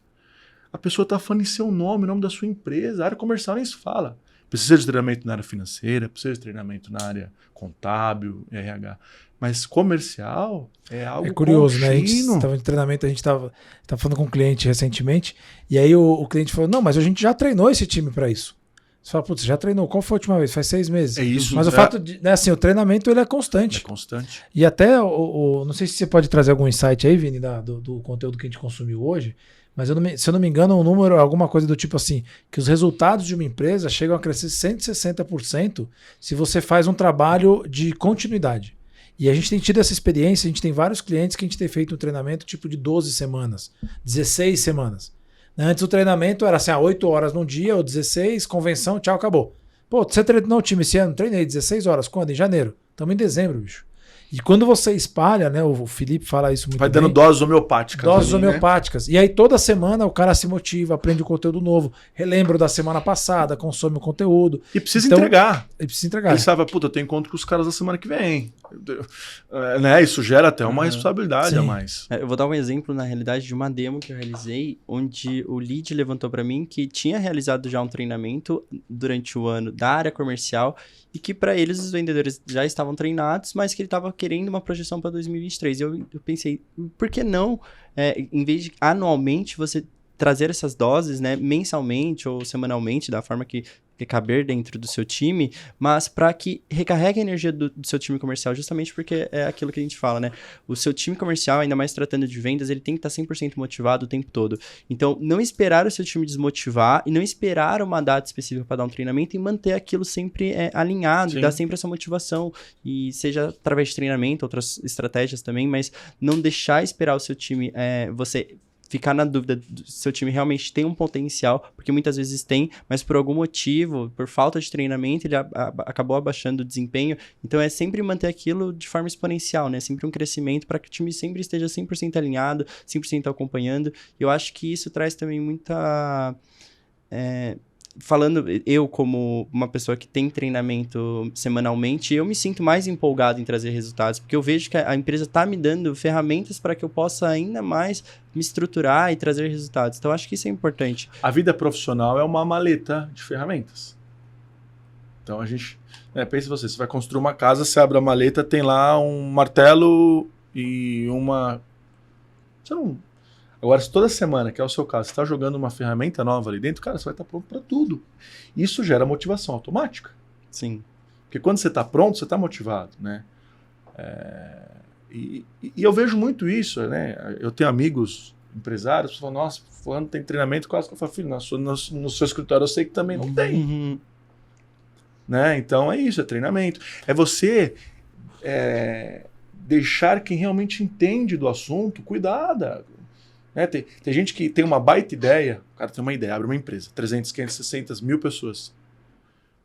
A pessoa está falando em seu nome, o nome da sua empresa. A área comercial nem se fala. Precisa de treinamento na área financeira, precisa de treinamento na área contábil, RH. Mas comercial é algo curioso, contínuo. Né? A gente estava em treinamento, a gente estava falando com um cliente recentemente, e aí o cliente falou, não, mas a gente já treinou esse time para isso. Você fala, putz, já treinou, qual foi a última vez? Faz 6 meses. É isso. Mas o fato de, né, assim, o treinamento ele é constante. É constante. E até, não sei se você pode trazer algum insight aí, Vini, do conteúdo que a gente consumiu hoje, mas se eu não me engano, um número, alguma coisa do tipo assim, que os resultados de uma empresa chegam a crescer 160% se você faz um trabalho de continuidade. E a gente tem tido essa experiência, a gente tem vários clientes que a gente tem feito um treinamento tipo de 12 semanas, 16 semanas. Antes o treinamento era assim, 8 horas num dia, ou 16, convenção, tchau, acabou. Pô, você treinou o time esse ano? Treinei 16 horas. Quando? Em janeiro. Estamos em dezembro, bicho. E quando você espalha, né? O Felipe fala isso muito bem. Vai dando doses homeopáticas. Doses homeopáticas. Né? E aí toda semana o cara se motiva, aprende um conteúdo novo, relembra da semana passada, consome o conteúdo. E precisa entregar. Ele sabe, puta, eu tenho encontro com os caras da semana que vem. Né? Isso gera até uma responsabilidade a mais. Eu vou dar um exemplo, na realidade, de uma demo que eu realizei, onde o lead levantou para mim que tinha realizado já um treinamento durante o ano da área comercial e que para eles os vendedores já estavam treinados, mas que ele estava querendo uma projeção para 2023. Eu pensei, por que não, em vez de anualmente você trazer essas doses, né, mensalmente ou semanalmente, da forma que caber dentro do seu time, mas para que recarregue a energia do seu time comercial, justamente porque é aquilo que a gente fala, né? O seu time comercial, ainda mais tratando de vendas, ele tem que estar 100% motivado o tempo todo. Então, não esperar o seu time desmotivar e não esperar uma data específica para dar um treinamento e manter aquilo sempre alinhado, dar sempre essa motivação, e seja através de treinamento, outras estratégias também, mas não deixar esperar o seu time, você ficar na dúvida se seu time realmente tem um potencial, porque muitas vezes tem, mas por algum motivo, por falta de treinamento, ele acabou abaixando o desempenho. Então é sempre manter aquilo de forma exponencial, né? Sempre um crescimento para que o time sempre esteja 100% alinhado, 100% acompanhando. E eu acho que isso traz também muita... Falando, eu como uma pessoa que tem treinamento semanalmente, eu me sinto mais empolgado em trazer resultados, porque eu vejo que a empresa está me dando ferramentas para que eu possa ainda mais me estruturar e trazer resultados. Então, eu acho que isso é importante. A vida profissional é uma maleta de ferramentas. Então, a gente... pensa você vai construir uma casa, você abre a maleta, tem lá um martelo e uma... Você não... Agora, se toda semana, que é o seu caso, você está jogando uma ferramenta nova ali dentro, cara, você vai estar pronto para tudo. Isso gera motivação automática. Sim. Porque quando você está pronto, você está motivado, né? E eu vejo muito isso, né? Eu tenho amigos empresários que falam, nossa, fulano tem treinamento, quase que eu falo, filho, no seu escritório eu sei que também não tem. Uhum. Né? Então é isso, é treinamento. É você deixar quem realmente entende do assunto, cuidada. Tem gente que tem uma baita ideia, o cara tem uma ideia, abre uma empresa, 300, 500, 600 mil pessoas.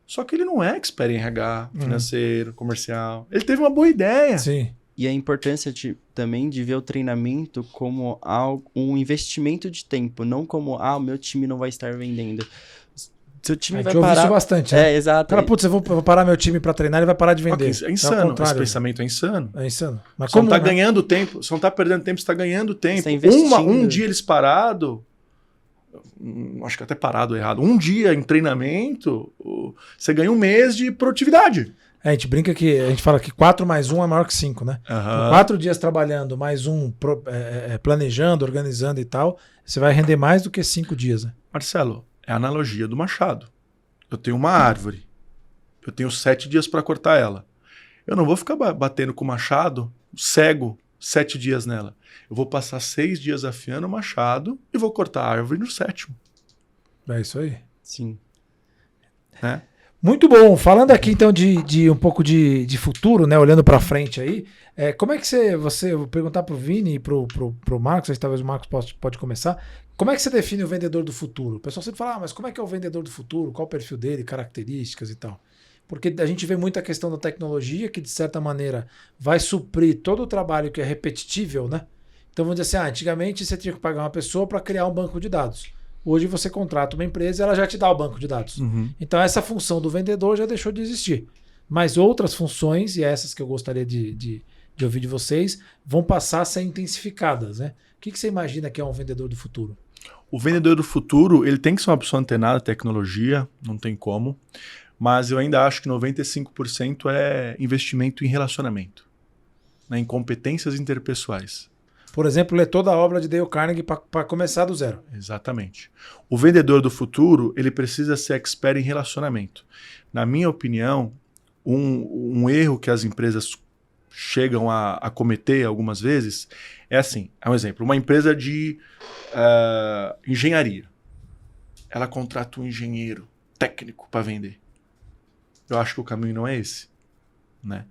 Só que ele não é expert em RH, financeiro, comercial. Ele teve uma boa ideia. Sim. E a importância também de ver o treinamento como um investimento de tempo, não como, o meu time não vai estar vendendo. Seu time vai parar... isso bastante. Né? Exato. Cara, putz, eu vou parar meu time para treinar, ele vai parar de vender. É insano, esse pensamento é insano. É insano. Mas você não está ganhando tempo, você não está perdendo tempo, você está ganhando tempo. Você tá um dia eles parado, acho que até parado errado, um dia em treinamento, você ganha um mês de produtividade. A gente brinca que, a gente fala que 4 mais 1 é maior que 5, né? Uhum. Então, 4 dias trabalhando, mais um planejando, organizando e tal, você vai render mais do que 5 dias, né? Marcelo, é a analogia do machado. Eu tenho uma árvore, eu tenho 7 dias para cortar ela. Eu não vou ficar batendo com o machado cego 7 dias nela. Eu vou passar 6 dias afiando o machado e vou cortar a árvore no 7º. É isso aí. Sim. Né? Muito bom. Falando aqui então de um pouco de futuro, né? Olhando para frente aí, como é que você vou perguntar pro Vini e pro Marcos, aí talvez o Marcos pode começar. Como é que você define o vendedor do futuro? O pessoal sempre fala, mas como é que é o vendedor do futuro? Qual o perfil dele, características e tal? Porque a gente vê muito a questão da tecnologia, que de certa maneira vai suprir todo o trabalho que é repetível, né? Então vamos dizer assim, antigamente você tinha que pagar uma pessoa para criar um banco de dados. Hoje você contrata uma empresa e ela já te dá o banco de dados. Uhum. Então essa função do vendedor já deixou de existir. Mas outras funções, e essas que eu gostaria de ouvir de vocês, vão passar a ser intensificadas, né? O que você imagina que é um vendedor do futuro? O vendedor do futuro, ele tem que ser uma pessoa antenada à tecnologia, não tem como, mas eu ainda acho que 95% é investimento em relacionamento, né, em competências interpessoais. Por exemplo, ler toda a obra de Dale Carnegie para começar do zero. Exatamente. O vendedor do futuro, ele precisa ser expert em relacionamento. Na minha opinião, um erro que as empresas chegam a cometer algumas vezes é assim, é um exemplo, uma empresa de engenharia, ela contrata um engenheiro técnico para vender. Eu acho que o caminho não é esse, né?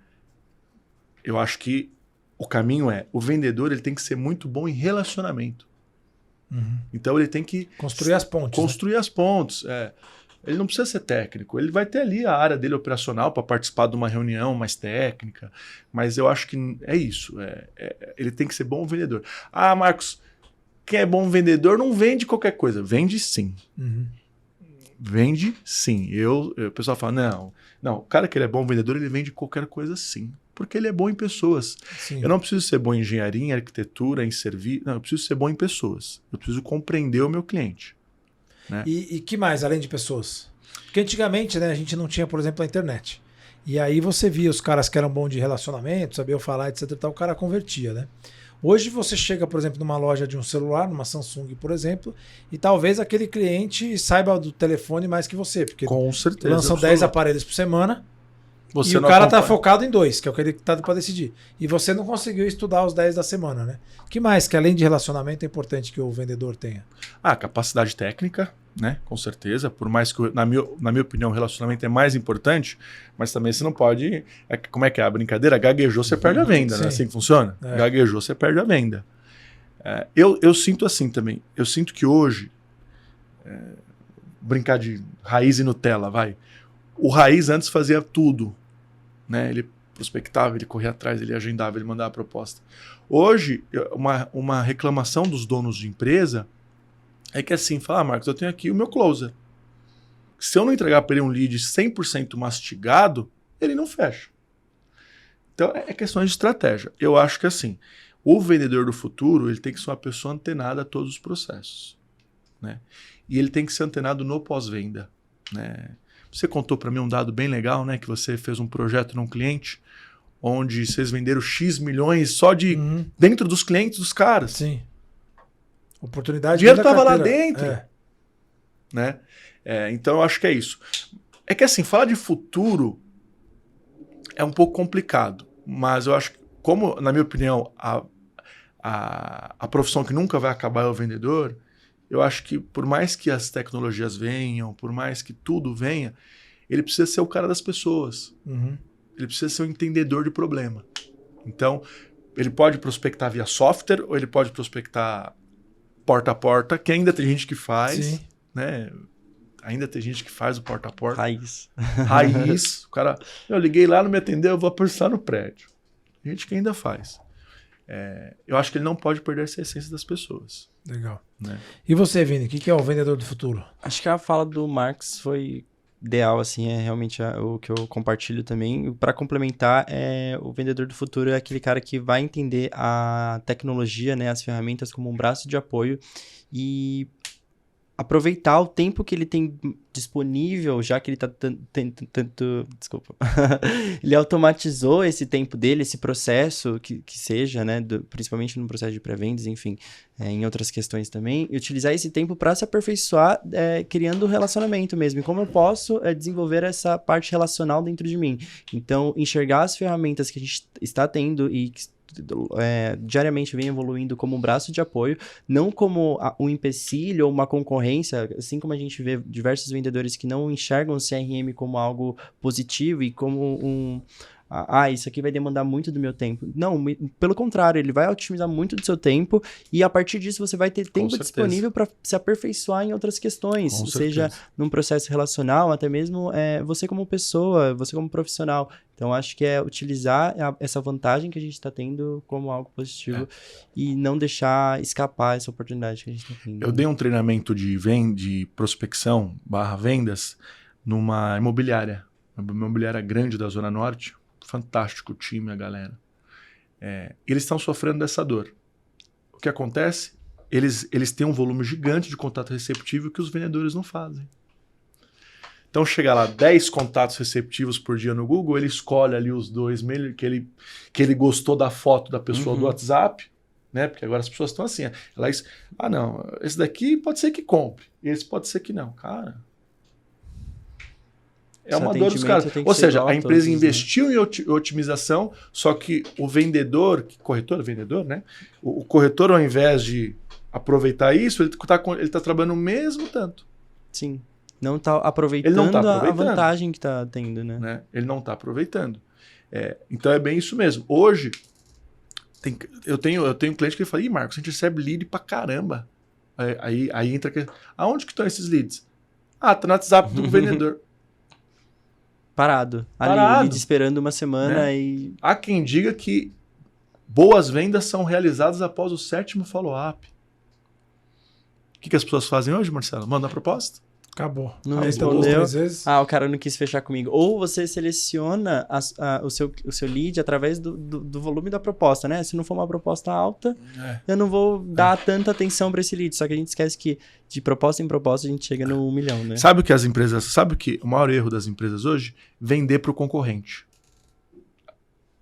Eu acho que o caminho o vendedor ele tem que ser muito bom em relacionamento. Uhum. Então ele tem que construir as pontes. Construir as pontes, Ele não precisa ser técnico, ele vai ter ali a área dele operacional para participar de uma reunião mais técnica, mas eu acho que é isso, ele tem que ser bom vendedor. Ah, Marcos, quem é bom vendedor não vende qualquer coisa, vende sim. Uhum. Vende sim. O pessoal fala, não, o cara que ele é bom vendedor, ele vende qualquer coisa sim, porque ele é bom em pessoas. Sim. Eu não preciso ser bom em engenharia, em arquitetura, em serviço, não, eu preciso ser bom em pessoas, eu preciso compreender o meu cliente. Né? E que mais, além de pessoas? Porque antigamente, né, a gente não tinha, por exemplo, a internet. E aí você via os caras que eram bons de relacionamento, sabiam falar, etc. O cara convertia, né? Hoje você chega, por exemplo, numa loja de um celular, numa Samsung, por exemplo, e talvez aquele cliente saiba do telefone mais que você, porque Com certeza. lançam 10 aparelhos por semana Você e o não cara tá acompanha. focado em 2, que é o que ele tá para decidir. E você não conseguiu estudar os 10 da semana, né? Que mais que além de relacionamento é importante que o vendedor tenha? Capacidade técnica, né? Com certeza. Por mais que, na minha opinião, o relacionamento é mais importante, mas também você não pode. Como é que é a brincadeira? Gaguejou, você perde a venda, Sim. né? Assim que funciona? É. Gaguejou, você perde a venda. Eu sinto assim também. Eu sinto que hoje, brincar de raiz e Nutella, vai. O raiz antes fazia tudo, né? Ele prospectava, ele corria atrás, ele agendava, ele mandava a proposta. Hoje, uma reclamação dos donos de empresa é que assim, fala, Marcos, eu tenho aqui o meu closer. Se eu não entregar para ele um lead 100% mastigado, ele não fecha. Então, é questão de estratégia. Eu acho que assim, o vendedor do futuro, ele tem que ser uma pessoa antenada a todos os processos, né? E ele tem que ser antenado no pós-venda, né? Você contou para mim um dado bem legal, né? Que você fez um projeto num cliente onde vocês venderam X milhões só de dentro dos clientes dos caras. Sim. Oportunidade. O dinheiro dentro da estava lá carteira. dentro. Né? Então eu acho que é isso. É que assim, falar de futuro é um pouco complicado, mas eu acho que, como, na minha opinião, a profissão que nunca vai acabar é o vendedor, eu acho que por mais que as tecnologias venham, por mais que tudo venha, ele precisa ser o cara das pessoas. Ele precisa ser um entendedor de problema. Então, ele pode prospectar via software ou ele pode prospectar porta a porta, que ainda tem gente que faz. Sim. Né? Ainda tem gente que faz o porta a porta. Raiz. Raiz. O cara, eu liguei lá, não me atendeu, eu vou apostar no prédio. Gente que ainda faz. Eu acho que ele não pode perder essa essência das pessoas. Legal. Né? E você, Vini, o que é o vendedor do futuro? Acho que a fala do Marx foi ideal, assim, é realmente o que eu compartilho também. Para complementar, o vendedor do futuro é aquele cara que vai entender a tecnologia, né, as ferramentas como um braço de apoio e aproveitar o tempo que ele tem disponível, já que ele está tanto... Desculpa. Ele automatizou esse tempo dele, esse processo que seja, né? Principalmente no processo de pré-vendas, enfim, em outras questões também. E utilizar esse tempo para se aperfeiçoar, criando relacionamento mesmo. E como eu posso desenvolver essa parte relacional dentro de mim. Então, enxergar as ferramentas que a gente está tendo e que diariamente vem evoluindo como um braço de apoio, não como um empecilho ou uma concorrência, assim como a gente vê diversos vendedores que não enxergam o CRM como algo positivo e como isso aqui vai demandar muito do meu tempo. Não, pelo contrário, ele vai otimizar muito do seu tempo e a partir disso você vai ter tempo disponível para se aperfeiçoar em outras questões, seja num processo relacional, até mesmo você como pessoa, você como profissional. Então, acho que é utilizar essa vantagem que a gente está tendo como algo positivo e não deixar escapar essa oportunidade que a gente está tendo. Eu dei um treinamento de prospecção /vendas numa imobiliária. Uma imobiliária grande da Zona Norte. Fantástico o time, a galera. Eles estão sofrendo dessa dor. O que acontece? Eles têm um volume gigante de contato receptivo que os vendedores não fazem. Então, chega lá 10 contatos receptivos por dia no Google, ele escolhe ali os 2 que ele gostou da foto da pessoa do WhatsApp, né? Porque agora as pessoas estão assim. Elas, não, esse daqui pode ser que compre, esse pode ser que não. Cara, é uma dor dos caras. Ou seja, a empresa investiu em otimização, só que o vendedor, vendedor, né? O corretor, ao invés de aproveitar isso, ele tá trabalhando o mesmo tanto. Sim. Não está aproveitando a vantagem que está tendo, né? Ele não está aproveitando. Então é bem isso mesmo. Hoje, eu tenho um cliente que fala, Marcos, a gente recebe lead pra caramba. Aí entra aqui, aonde que estão esses leads? Tá no WhatsApp do vendedor. Parado. Ali, o lead esperando uma semana e... Há quem diga que boas vendas são realizadas após o 7º follow-up. O que as pessoas fazem hoje, Marcelo? Manda a proposta. Acabou. Não respondeu. O cara não quis fechar comigo. Ou você seleciona o seu lead através do volume da proposta, né? Se não for uma proposta alta, eu não vou dar tanta atenção para esse lead. Só que a gente esquece que de proposta em proposta a gente chega no 1 milhão, né? Sabe que o maior erro das empresas hoje? Vender para o concorrente. A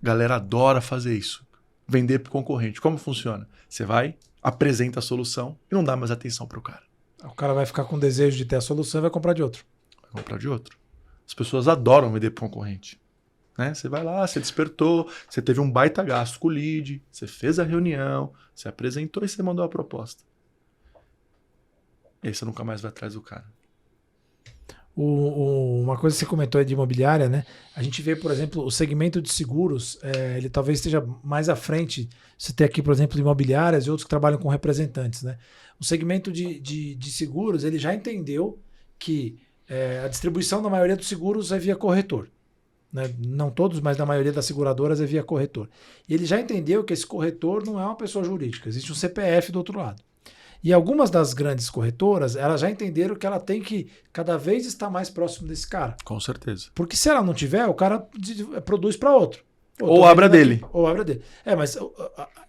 galera adora fazer isso. vender para o concorrente. Como funciona? Você vai, apresenta a solução e não dá mais atenção para o cara. O cara vai ficar com desejo de ter a solução e vai comprar de outro. Vai comprar de outro. As pessoas adoram vender para o concorrente. Né? Você vai lá, você despertou, você teve um baita gasto com o lead, você fez a reunião, você apresentou e você mandou a proposta. E aí você nunca mais vai atrás do cara. Uma coisa que você comentou aí de imobiliária, né? A gente vê, por exemplo, o segmento de seguros, ele talvez esteja mais à frente. Você tem aqui, por exemplo, imobiliárias e outros que trabalham com representantes, né? O segmento de seguros, ele já entendeu que a distribuição da maioria dos seguros é via corretor. Né? Não todos, mas na maioria das seguradoras é via corretor. E ele já entendeu que esse corretor não é uma pessoa jurídica, existe um CPF do outro lado. E algumas das grandes corretoras, elas já entenderam que ela tem que cada vez estar mais próximo desse cara. Com certeza. Porque se ela não tiver, o cara produz para outro. Ou abre a dele. Ou abre a dele. Mas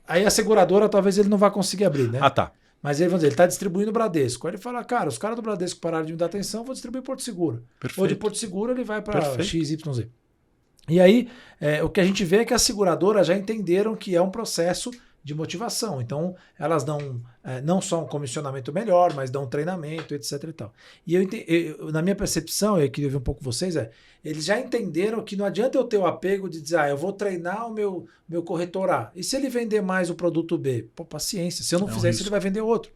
aí a seguradora talvez ele não vá conseguir abrir, né? Ah, tá. Mas ele, vamos dizer, ele está distribuindo o Bradesco. Aí ele fala, cara, os caras do Bradesco pararam de me dar atenção, vou distribuir Porto Seguro. Perfeito. Ou de Porto Seguro ele vai para XYZ. E aí, o que a gente vê é que as seguradoras já entenderam que é um processo de motivação. Então, elas dão não só um comissionamento melhor, mas dão um treinamento, etc. E tal. E na minha percepção, eu queria ver um pouco vocês, eles já entenderam que não adianta eu ter o apego de dizer, eu vou treinar o meu corretor A. E se ele vender mais o produto B? Pô, paciência. Se eu não fizer isso, ele vai vender outro.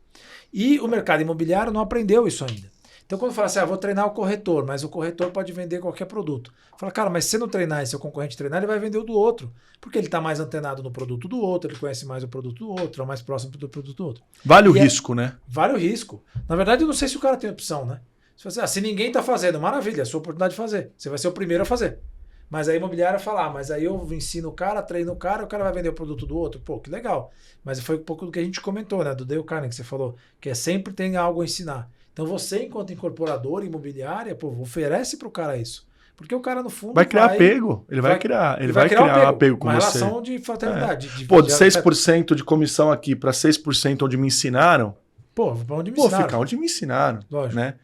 E o mercado imobiliário não aprendeu isso ainda. Então, quando fala assim, vou treinar o corretor, mas o corretor pode vender qualquer produto. Fala, cara, mas se você não treinar e seu concorrente treinar, ele vai vender o do outro. Porque ele está mais antenado no produto do outro, ele conhece mais o produto do outro, é mais próximo do produto do outro. Vale o risco, né? Vale o risco. Na verdade, eu não sei se o cara tem opção, né? Se ninguém está fazendo, maravilha, é a sua oportunidade de fazer. Você vai ser o primeiro a fazer. Mas aí a imobiliária fala, mas aí eu ensino o cara, treino o cara vai vender o produto do outro. Pô, que legal. Mas foi um pouco do que a gente comentou, né? Do Dale Carnegie, que você falou, que sempre tem algo a ensinar. Então você, enquanto incorporador imobiliária, oferece para o cara isso. Porque o cara, no fundo, vai criar apego. Ele vai criar apego com uma você. Uma relação de fraternidade. De 6% de comissão aqui para 6% onde me ensinaram. Pô, onde me ensinaram. Ficar onde me ensinaram. Lógico. Né?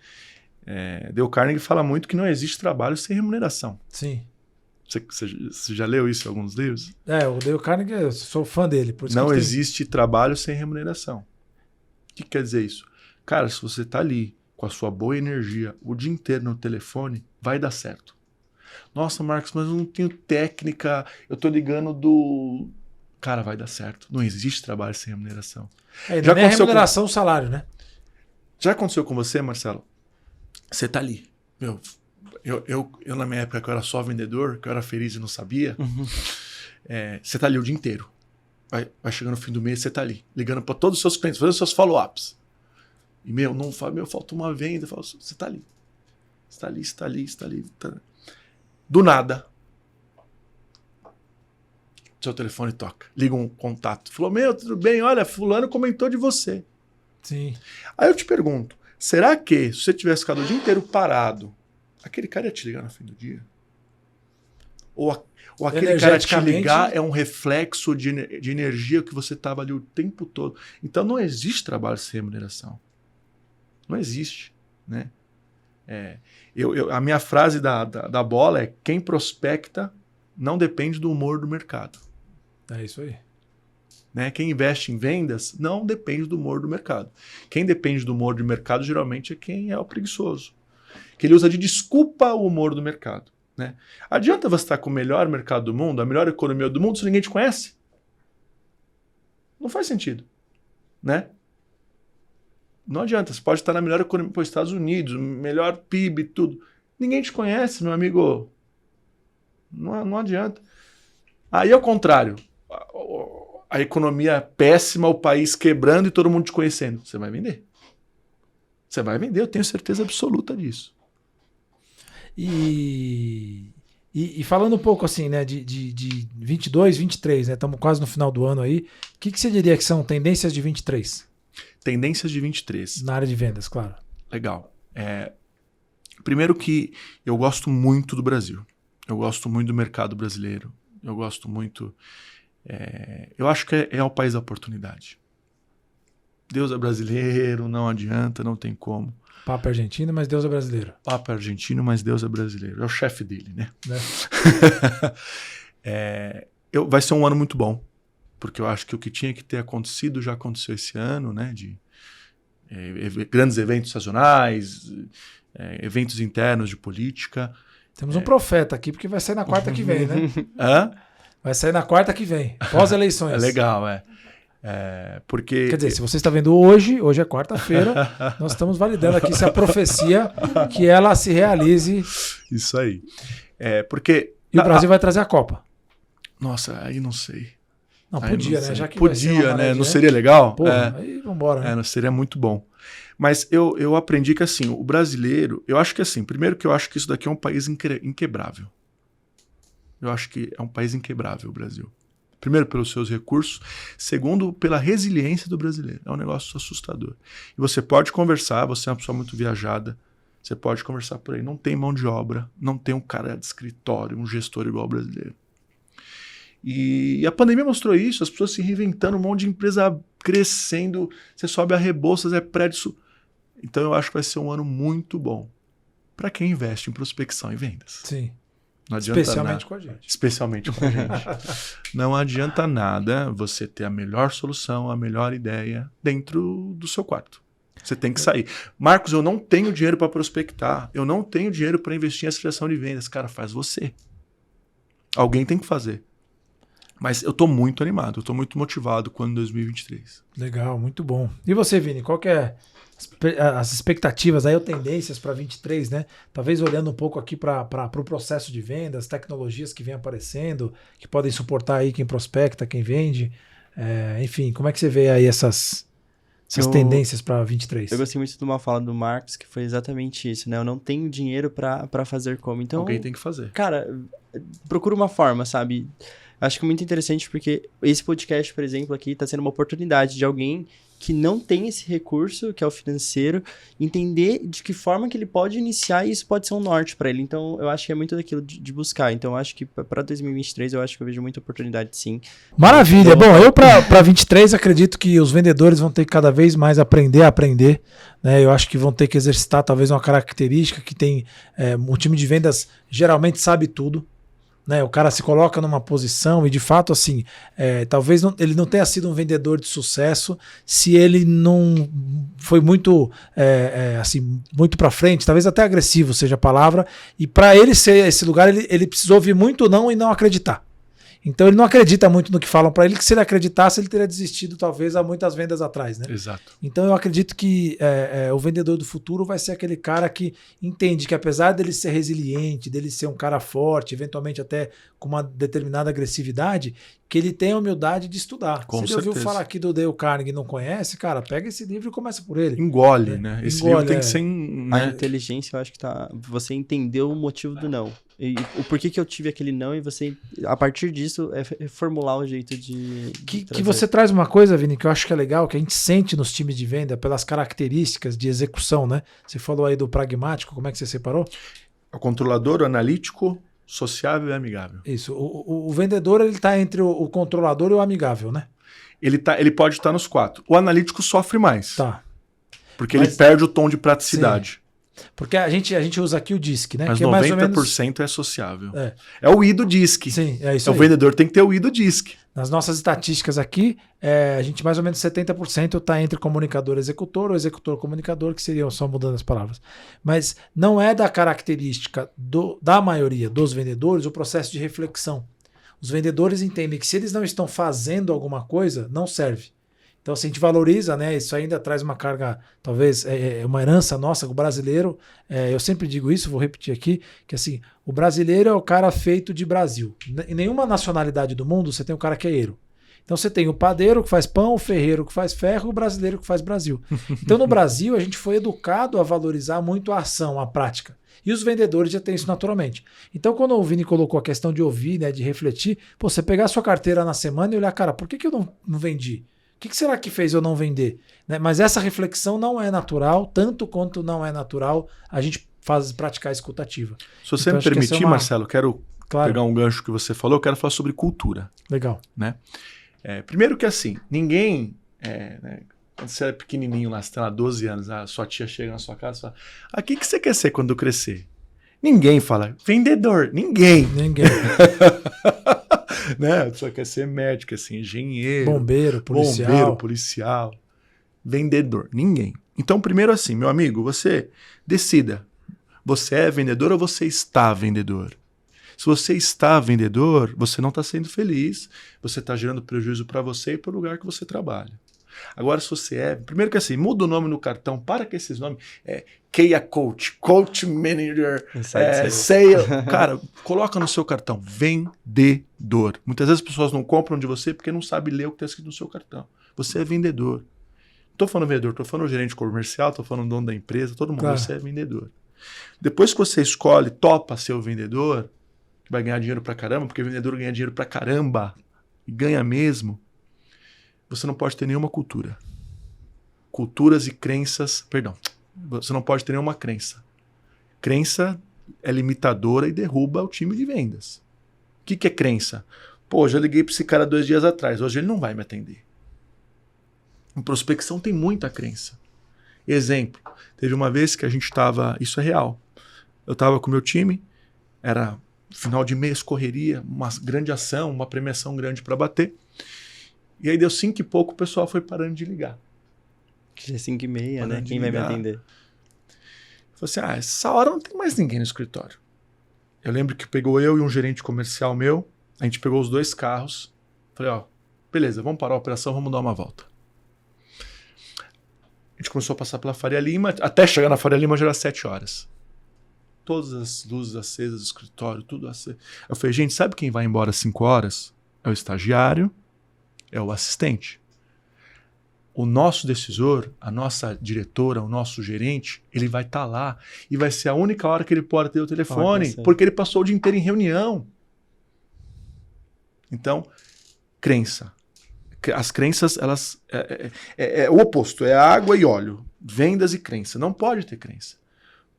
Dale Carnegie fala muito que não existe trabalho sem remuneração. Sim. Você já leu isso em alguns livros? O Dale Carnegie, eu sou fã dele. Por isso não existe trabalho sem remuneração. O que quer dizer isso? Cara, se você tá ali com a sua boa energia o dia inteiro no telefone, vai dar certo. Nossa, Marcos, mas eu não tenho técnica, eu tô ligando do... Cara, vai dar certo. Não existe trabalho sem remuneração. Já não é remuneração, salário, né? Já aconteceu com você, Marcelo? Você tá ali. Eu na minha época, que eu era só vendedor, que eu era feliz e não sabia, você tá ali o dia inteiro. Vai chegando no fim do mês, você tá ali, ligando para todos os seus clientes, fazendo seus follow-ups. E, falta uma venda. Você tá ali. Você tá ali. Do nada, seu telefone toca. Liga um contato. Falou, tudo bem? Olha, fulano comentou de você. Sim. Aí eu te pergunto, será que se você tivesse ficado o dia inteiro parado, aquele cara ia te ligar no fim do dia? Ou aquele cara te ligar é um reflexo de energia que você estava ali o tempo todo. Então não existe trabalho sem remuneração. Não existe, né? A minha frase da bola é: quem prospecta não depende do humor do mercado. É isso aí. Né? Quem investe em vendas não depende do humor do mercado. Quem depende do humor do mercado geralmente é quem é o preguiçoso. Que ele usa de desculpa o humor do mercado. Né? Adianta você estar com o melhor mercado do mundo, a melhor economia do mundo, se ninguém te conhece? Não faz sentido, né? Não adianta, você pode estar na melhor economia, Estados Unidos, melhor PIB, tudo. Ninguém te conhece, meu amigo. Não adianta. Aí, ao contrário, a economia é péssima, o país quebrando e todo mundo te conhecendo. Você vai vender. Você vai vender, eu tenho certeza absoluta disso. E falando um pouco assim, né, de 22, 23, né, estamos quase no final do ano aí, o que você diria que são tendências de 23? Tendências de 23. Na área de vendas, claro. Legal. Primeiro que eu gosto muito do Brasil. Eu gosto muito do mercado brasileiro. Eu gosto muito... eu acho que é o país da oportunidade. Deus é brasileiro, não adianta, não tem como. Papa é argentino, mas Deus é brasileiro. Papa é argentino, mas Deus é brasileiro. É o chefe dele, né? Vai Vai ser um ano muito bom. porque eu acho que o que tinha que ter acontecido já aconteceu esse ano, né? De grandes eventos sazonais, eventos internos de política. Temos um profeta aqui, porque vai sair na quarta que vem, né? Hã? Vai sair na quarta que vem, pós-eleições. É legal, porque... Quer dizer, se você está vendo hoje é quarta-feira, nós estamos validando aqui se a profecia que ela se realize. Isso aí. Porque... E o Brasil vai trazer a Copa. Nossa, aí não sei. Não, podia, né? Já que podia, né? Não seria legal? Porra, aí vambora, né? Não seria muito bom. Mas eu aprendi que, assim, o brasileiro... Eu acho que, assim, primeiro que eu acho que isso daqui é um país inquebrável. Eu acho que é um país inquebrável, o Brasil. Primeiro, pelos seus recursos. Segundo, pela resiliência do brasileiro. É um negócio assustador. E você pode conversar, você é uma pessoa muito viajada, você pode conversar por aí. Não tem mão de obra, não tem um cara de escritório, um gestor igual o brasileiro. E a pandemia mostrou isso, as pessoas se reinventando, um monte de empresa crescendo, você sobe a Rebouças, é prédio. Então eu acho que vai ser um ano muito bom para quem investe em prospecção e vendas. Sim. Não adianta Especialmente nada. com a gente. Especialmente com a gente. Não adianta nada você ter a melhor solução, a melhor ideia dentro do seu quarto. Você tem que sair. Marcos, eu não tenho dinheiro para prospectar. Eu não tenho dinheiro para investir em aceleração de vendas. Cara, faz você. Alguém tem que fazer. Mas eu estou muito animado, eu estou muito motivado com o ano 2023. Legal, muito bom. E você, Vini, qual que é as expectativas aí, ou tendências para 23, né? Talvez olhando um pouco aqui para o processo de vendas, tecnologias que vêm aparecendo, que podem suportar aí quem prospecta, quem vende. Enfim, como é que você vê aí essas tendências para 23? Eu gostei muito de uma fala do Marcos, que foi exatamente isso, né? Eu não tenho dinheiro para fazer como. Então, alguém tem que fazer. Cara, procura uma forma, sabe? Acho que é muito interessante porque esse podcast, por exemplo, aqui está sendo uma oportunidade de alguém que não tem esse recurso, que é o financeiro, entender de que forma que ele pode iniciar e isso pode ser um norte para ele. Então, eu acho que é muito daquilo de buscar. Então, eu acho que para 2023, eu acho que eu vejo muita oportunidade, sim. Maravilha. Bom, eu para 23 acredito que os vendedores vão ter que cada vez mais aprender a aprender. Né? Eu acho que vão ter que exercitar talvez uma característica que tem... o time de vendas geralmente sabe tudo. Né, o cara se coloca numa posição e de fato assim, talvez ele não tenha sido um vendedor de sucesso se ele não foi muito assim, muito para frente, talvez até agressivo seja a palavra, e para ele ser esse lugar ele precisou ouvir muito não e não acreditar. Então ele não acredita muito no que falam para ele, que se ele acreditasse ele teria desistido talvez há muitas vendas atrás, né? Exato. Então eu acredito que o vendedor do futuro vai ser aquele cara que entende que apesar dele ser resiliente, dele ser um cara forte, eventualmente até com uma determinada agressividade, que ele tem a humildade de estudar. Com se ele ouviu certeza. falar aqui do Dale Carnegie e não conhece, cara, pega esse livro e começa por ele. Engole, né? Esse livro tem que ser... A Né? inteligência, eu acho que você entendeu o motivo do não. E o porquê que eu tive aquele não e você, a partir disso, formular o jeito de Que você traz uma coisa, Vini, que eu acho que é legal, que a gente sente nos times de venda pelas características de execução, né? Você falou aí do pragmático, como é que você separou? O controlador, o analítico, sociável e amigável. Isso. O vendedor, ele está entre o controlador e o amigável, né? Ele pode estar nos quatro. O analítico sofre mais. Tá. Porque ele perde o tom de praticidade. Sim. Porque a gente usa aqui o DISC, né? Mas que 90% é mais ou menos... é sociável. É o I do DISC. Sim, é isso O aí. vendedor tem que ter o I do DISC. Nas nossas estatísticas aqui, a gente mais ou menos 70% está entre comunicador e executor, ou executor-comunicador, que seriam só mudando as palavras. Mas não é da característica da maioria dos vendedores o processo de reflexão. Os vendedores entendem que se eles não estão fazendo alguma coisa, não serve. Então, se a gente valoriza, né, isso ainda traz uma carga, talvez, uma herança nossa, o brasileiro, eu sempre digo isso, vou repetir aqui, que assim, o brasileiro é o cara feito de Brasil. Em nenhuma nacionalidade do mundo você tem um cara que é eiro. Então você tem o padeiro que faz pão, o ferreiro que faz ferro e o brasileiro que faz Brasil. Então no Brasil a gente foi educado a valorizar muito a ação, a prática. E os vendedores já têm isso naturalmente. Então quando o Vini colocou a questão de ouvir, né, de refletir, você pegar a sua carteira na semana e olhar, cara, por que eu não vendi? O que será que fez eu não vender? Né? Mas essa reflexão não é natural, tanto quanto não é natural a gente praticar a escutativa. Se você Então, me permitir, uma... Marcelo, quero pegar um gancho que você falou, eu quero falar sobre cultura. Legal. Né? Primeiro que assim, ninguém... né, quando você é pequenininho lá, você tem lá 12 anos, a sua tia chega na sua casa e fala, o que você quer ser quando crescer? Ninguém fala, vendedor, ninguém. Né? A pessoa quer ser médico, quer ser engenheiro, Bombeiro, policial, vendedor. Ninguém. Então, primeiro assim, meu amigo, você decida. Você é vendedor ou você está vendedor? Se você está vendedor, você não está sendo feliz, você está gerando prejuízo para você e para o lugar que você trabalha. Agora, se você é... Primeiro que assim, muda o nome no cartão, para com esses nomes. Keia Coach, Coach Manager, Sales. Cara, coloca no seu cartão, vendedor. Muitas vezes as pessoas não compram de você porque não sabem ler o que está escrito no seu cartão. Você é vendedor. Não estou falando vendedor, estou falando gerente comercial, estou falando dono da empresa, todo mundo, você é vendedor. Depois que você escolhe, topa ser o vendedor, que vai ganhar dinheiro pra caramba, porque o vendedor ganha dinheiro pra caramba, e ganha mesmo, você não pode ter nenhuma cultura. Culturas e crenças... Perdão. Você não pode ter nenhuma crença. Crença é limitadora e derruba o time de vendas. O que é crença? Pô, já liguei para esse cara 2 dias atrás. Hoje ele não vai me atender. Em prospecção tem muita crença. Exemplo. Teve uma vez que a gente estava... Isso é real. Eu estava com o meu time. Era final de mês, correria. Uma grande ação, uma premiação grande para bater. E aí deu 5 e pouco, o pessoal foi parando de ligar. Que é 5h30, né? Quem vai me atender? Falei assim, essa hora não tem mais ninguém no escritório. Eu lembro que pegou eu e um gerente comercial meu, a gente pegou os 2 carros. Falei, beleza, vamos parar a operação, vamos dar uma volta. A gente começou a passar pela Faria Lima, até chegar na Faria Lima já era 7 horas. Todas as luzes acesas do escritório, tudo aceso. Eu falei, gente, sabe quem vai embora às 5 horas? É o estagiário, é o assistente. O nosso decisor, a nossa diretora, o nosso gerente, ele vai estar lá e vai ser a única hora que ele pode ter o telefone, porque ele passou o dia inteiro em reunião. Então, crença. As crenças, elas é o oposto, é água e óleo. Vendas e crença. Não pode ter crença.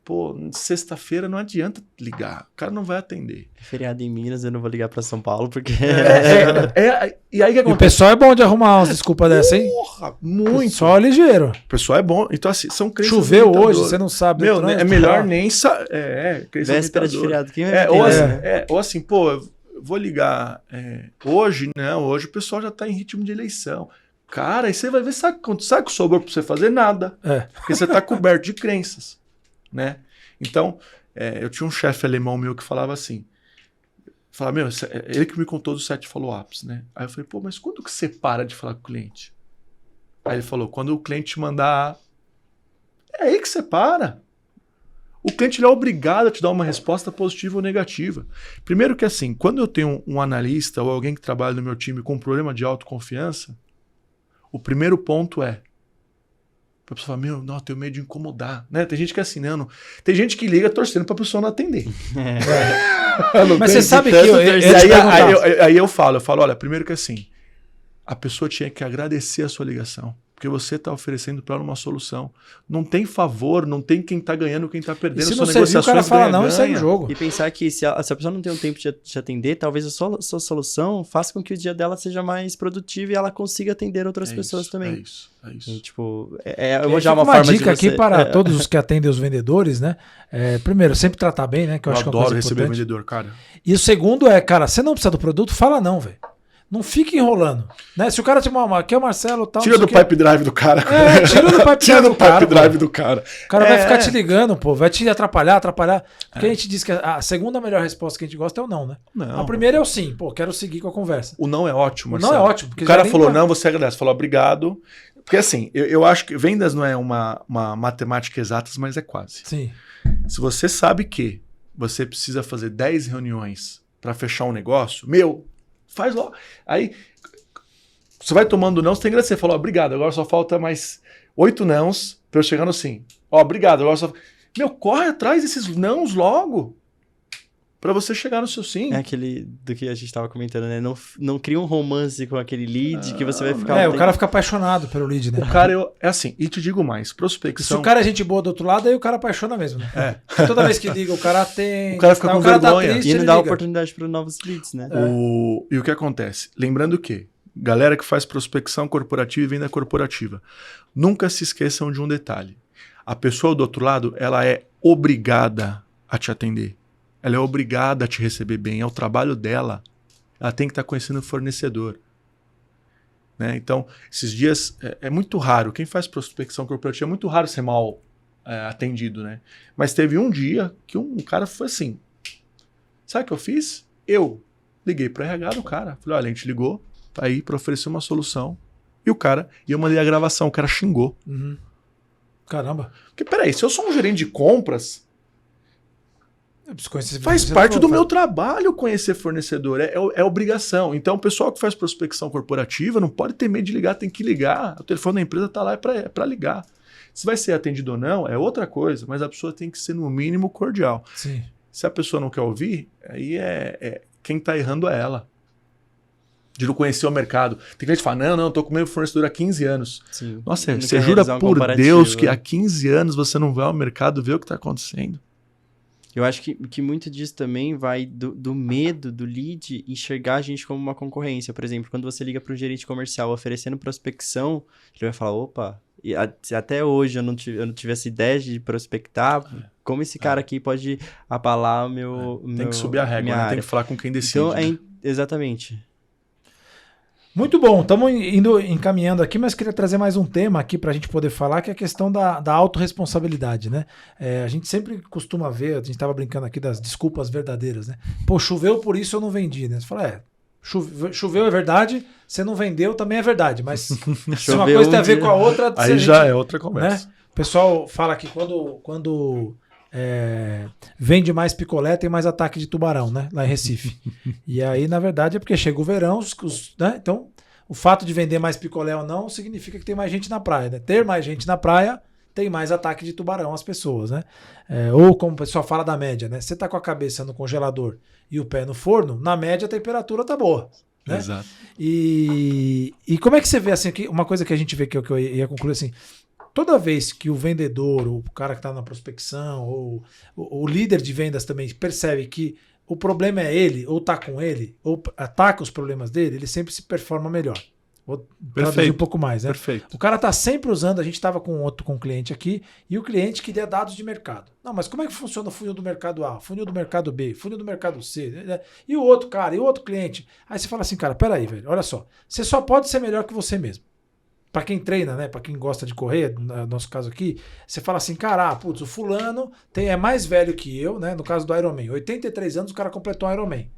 Pô, sexta-feira não adianta ligar, o cara não vai atender. Feriado em Minas, eu não vou ligar pra São Paulo, porque... E aí o que acontece? E o pessoal é bom de arrumar umas desculpas dessa, hein? Porra, muito. O pessoal é ligeiro. O pessoal é bom. Então, assim, são crenças... Choveu hoje, você não sabe. Meu, é melhor nem... Véspera de feriado. Quem vai ou assim, pô, eu vou ligar hoje, né? Hoje o pessoal já tá em ritmo de eleição. Cara, aí você vai ver, sabe o que sobrou pra você fazer? Nada. Porque você tá coberto de crenças. Né? Então, eu tinha um chefe alemão meu que falava assim, ele que me contou dos 7 follow-ups, né? Aí eu falei, pô, mas quando que você para de falar com o cliente? Aí ele falou, quando o cliente te mandar, é aí que você para. O cliente ele é obrigado a te dar uma resposta positiva ou negativa. Primeiro que assim, quando eu tenho um analista ou alguém que trabalha no meu time com um problema de autoconfiança, o primeiro ponto é, a pessoa fala, não, eu tenho medo de incomodar. Né? Tem gente que é assim, não. Tem gente que liga torcendo pra pessoa não atender. Mas você sabe que aí eu falo, olha, primeiro que assim, a pessoa tinha que agradecer a sua ligação. Porque você está oferecendo para ela uma solução. Não tem favor, não tem quem está ganhando, quem está perdendo. E se não servir, o cara fala não e segue o jogo. E pensar que se a pessoa não tem um tempo de te atender, talvez a sua solução faça com que o dia dela seja mais produtivo e ela consiga atender outras pessoas também. É isso. E, tipo, eu vou já uma dica aqui para todos os que atendem os vendedores, né? Primeiro, sempre tratar bem, né? Que eu acho que é uma coisa receber importante. Vendedor, cara. E o segundo cara, você não precisa do produto, fala não, velho. Não fica enrolando. Né? Se o cara te chamar, aqui é o Marcelo, tal. Tira do pipe drive do cara. Tira do pipe drive do cara. O cara vai ficar te ligando, pô, vai te atrapalhar. Porque a gente diz que a segunda melhor resposta que a gente gosta é o não, né? Não. A primeira é o sim, pô, quero seguir com a conversa. O não é ótimo, Marcelo. O não é ótimo. O cara falou não, você agradece. Falou obrigado. Porque assim, eu acho que vendas não é uma matemática exata, mas é quase. Sim. Se você sabe que você precisa fazer 10 reuniões para fechar um negócio, faz logo. Aí, você vai tomando não, você tem que agradecer. Falou, obrigado, agora só falta mais 8 nãos pra eu chegar no sim. Obrigado, agora só... corre atrás desses nãos logo pra você chegar no seu sim. É aquele do que a gente tava comentando, né? Não cria um romance com aquele lead que você vai ficar... o cara fica apaixonado pelo lead, né? O cara, é assim, e te digo mais, prospecção... Se o cara é gente boa do outro lado, aí o cara apaixona mesmo, né? Toda vez que liga, o cara tem... O cara fica com vergonha. Tá triste, e não dá oportunidade para novos leads, né? E o que acontece? Lembrando que, galera que faz prospecção corporativa e venda corporativa, nunca se esqueçam de um detalhe. A pessoa do outro lado, ela é obrigada a te atender. Ela é obrigada a te receber bem, é o trabalho dela. ela tem que estar conhecendo o fornecedor. Né? Então, esses dias é muito raro, quem faz prospecção corporativa é muito raro ser mal atendido, né? Mas teve um dia que um cara foi assim, sabe o que eu fiz? Eu liguei para o RH do cara, falei, olha, a gente ligou aí para oferecer uma solução, e eu mandei a gravação, o cara xingou. Uhum. Caramba. Porque peraí, se eu sou um gerente de compras, Faz faz parte do meu trabalho conhecer fornecedor, é obrigação. Então, o pessoal que faz prospecção corporativa não pode ter medo de ligar, tem que ligar. O telefone da empresa está lá para ligar. Se vai ser atendido ou não, é outra coisa, mas a pessoa tem que ser, no mínimo, cordial. Sim. Se a pessoa não quer ouvir, aí quem está errando é ela. De não conhecer o mercado. Tem cliente que fala, não, estou com o meu fornecedor há 15 anos. Sim. Nossa, você jura por Deus que há 15 anos você não vai ao mercado ver o que está acontecendo? Eu acho que muito disso também vai do medo do lead enxergar a gente como uma concorrência. Por exemplo, quando você liga para um gerente comercial oferecendo prospecção, ele vai falar, opa, se até hoje eu não tive essa ideia de prospectar, como esse cara aqui pode abalar o meu... Tem que subir a régua, né? Tem que falar com quem decide. Então, né? Exatamente. Muito bom, estamos encaminhando aqui, mas queria trazer mais um tema aqui para a gente poder falar, que é a questão da autorresponsabilidade, né? A gente sempre costuma ver, a gente estava brincando aqui das desculpas verdadeiras, né? Pô, choveu, por isso eu não vendi, né? Você fala, choveu é verdade, você não vendeu também é verdade, mas se uma coisa tem a ver com a outra... Aí já é outra conversa. Né? O pessoal fala que quando vende mais picolé, tem mais ataque de tubarão, né? Lá em Recife. E aí, na verdade, é porque chega o verão, né? Então, o fato de vender mais picolé ou não significa que tem mais gente na praia, né? Ter mais gente na praia tem mais ataque de tubarão às pessoas, né? Ou como o pessoal fala da média, né? Você tá com a cabeça no congelador e o pé no forno, na média a temperatura tá boa. Né? Exato. E como é que você vê, assim, uma coisa que a gente vê que eu ia concluir, assim, toda vez que o vendedor, o cara que está na prospecção, ou o líder de vendas também percebe que o problema é ele, ou está com ele, ou ataca os problemas dele, ele sempre se performa melhor. Vou traduzir um pouco mais, né? Perfeito. O cara está sempre usando, a gente estava com um cliente aqui, e o cliente queria dados de mercado. Não, mas como é que funciona o funil do mercado A, funil do mercado B, funil do mercado C, né? E o outro cara, e o outro cliente? Aí você fala assim, cara, peraí, velho, olha só, você só pode ser melhor que você mesmo. Para quem treina, né? Para quem gosta de correr, no nosso caso aqui, você fala assim, cara, putz, o fulano é mais velho que eu, né? No caso do Ironman, 83 anos o cara completou o Ironman.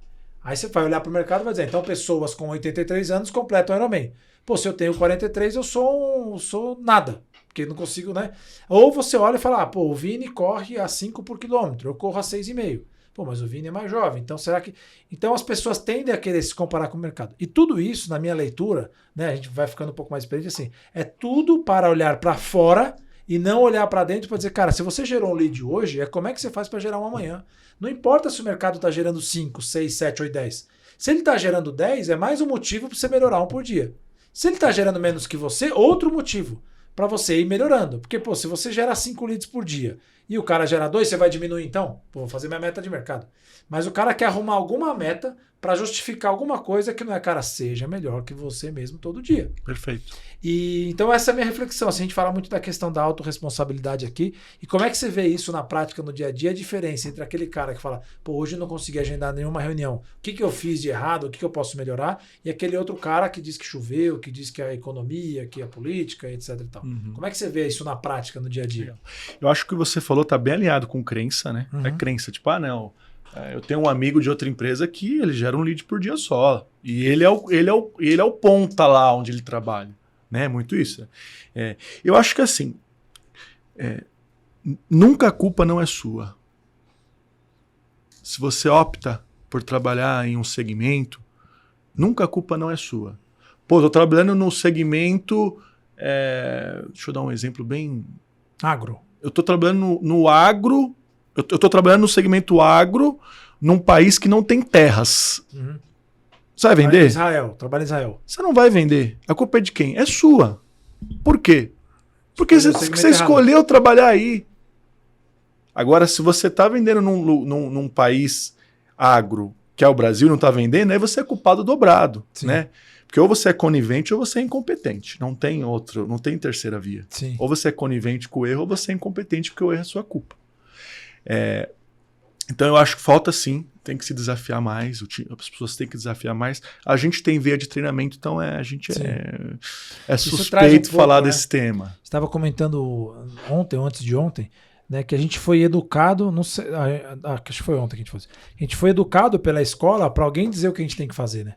Aí você vai olhar para o mercado e vai dizer, então pessoas com 83 anos completam o Ironman. Pô, se eu tenho 43, eu sou nada, porque não consigo, né? Ou você olha e fala, pô, o Vini corre a 5 por quilômetro, eu corro a 6,5. Pô, mas o Vini é mais jovem, então será que... Então as pessoas tendem a querer se comparar com o mercado. E tudo isso, na minha leitura, né, a gente vai ficando um pouco mais experiente, assim, é tudo para olhar para fora e não olhar para dentro para dizer, cara, se você gerou um lead hoje, como é que você faz para gerar um amanhã? Não importa se o mercado está gerando 5, 6, 7 ou 10. Se ele está gerando 10, é mais um motivo para você melhorar um por dia. Se ele está gerando menos que você, outro motivo para você ir melhorando. Porque, pô, se você gera 5 leads por dia e o cara gera 2, você vai diminuir então? Pô, vou fazer minha meta de mercado. Mas o cara quer arrumar alguma meta para justificar alguma coisa que não é, cara, seja melhor que você mesmo todo dia. Perfeito. E então essa é a minha reflexão. Assim, a gente fala muito da questão da autorresponsabilidade aqui. E como é que você vê isso na prática, no dia a dia, a diferença entre aquele cara que fala, pô, hoje eu não consegui agendar nenhuma reunião. O que eu fiz de errado? O que eu posso melhorar? E aquele outro cara que diz que choveu, que diz que a economia, que a política, etc e tal. Uhum. Como é que você vê isso na prática, no dia a dia? Eu acho que o que você falou tá bem alinhado com crença, né? Uhum. É crença, tipo, não... Eu tenho um amigo de outra empresa que ele gera um lead por dia só. E ele é o ponta lá onde ele trabalha. Né? Muito isso. Eu acho que assim, nunca a culpa não é sua. Se você opta por trabalhar em um segmento, nunca a culpa não é sua. Pô, tô trabalhando no segmento... deixa eu dar um exemplo bem... Agro. Eu tô trabalhando no agro... Eu estou trabalhando no segmento agro num país que não tem terras. Uhum. Você vai vender? Trabalha em Israel. Você não vai vender. A culpa é de quem? É sua. Por quê? Porque você escolheu trabalhar aí. Agora, se você está vendendo num país agro, que é o Brasil, não está vendendo, aí você é culpado dobrado. Né? Porque ou você é conivente ou você é incompetente. Não tem outro, não tem terceira via. Sim. Ou você é conivente com o erro ou você é incompetente porque o erro é sua culpa. Então eu acho que falta sim, tem que se desafiar mais, as pessoas têm que desafiar mais. A gente tem veia de treinamento, então a gente é suspeito falar desse tema. Você estava comentando ontem, ou antes de ontem, né, que a gente foi educado, não sei, acho que foi ontem que a gente fez. A gente foi educado pela escola para alguém dizer o que a gente tem que fazer, né?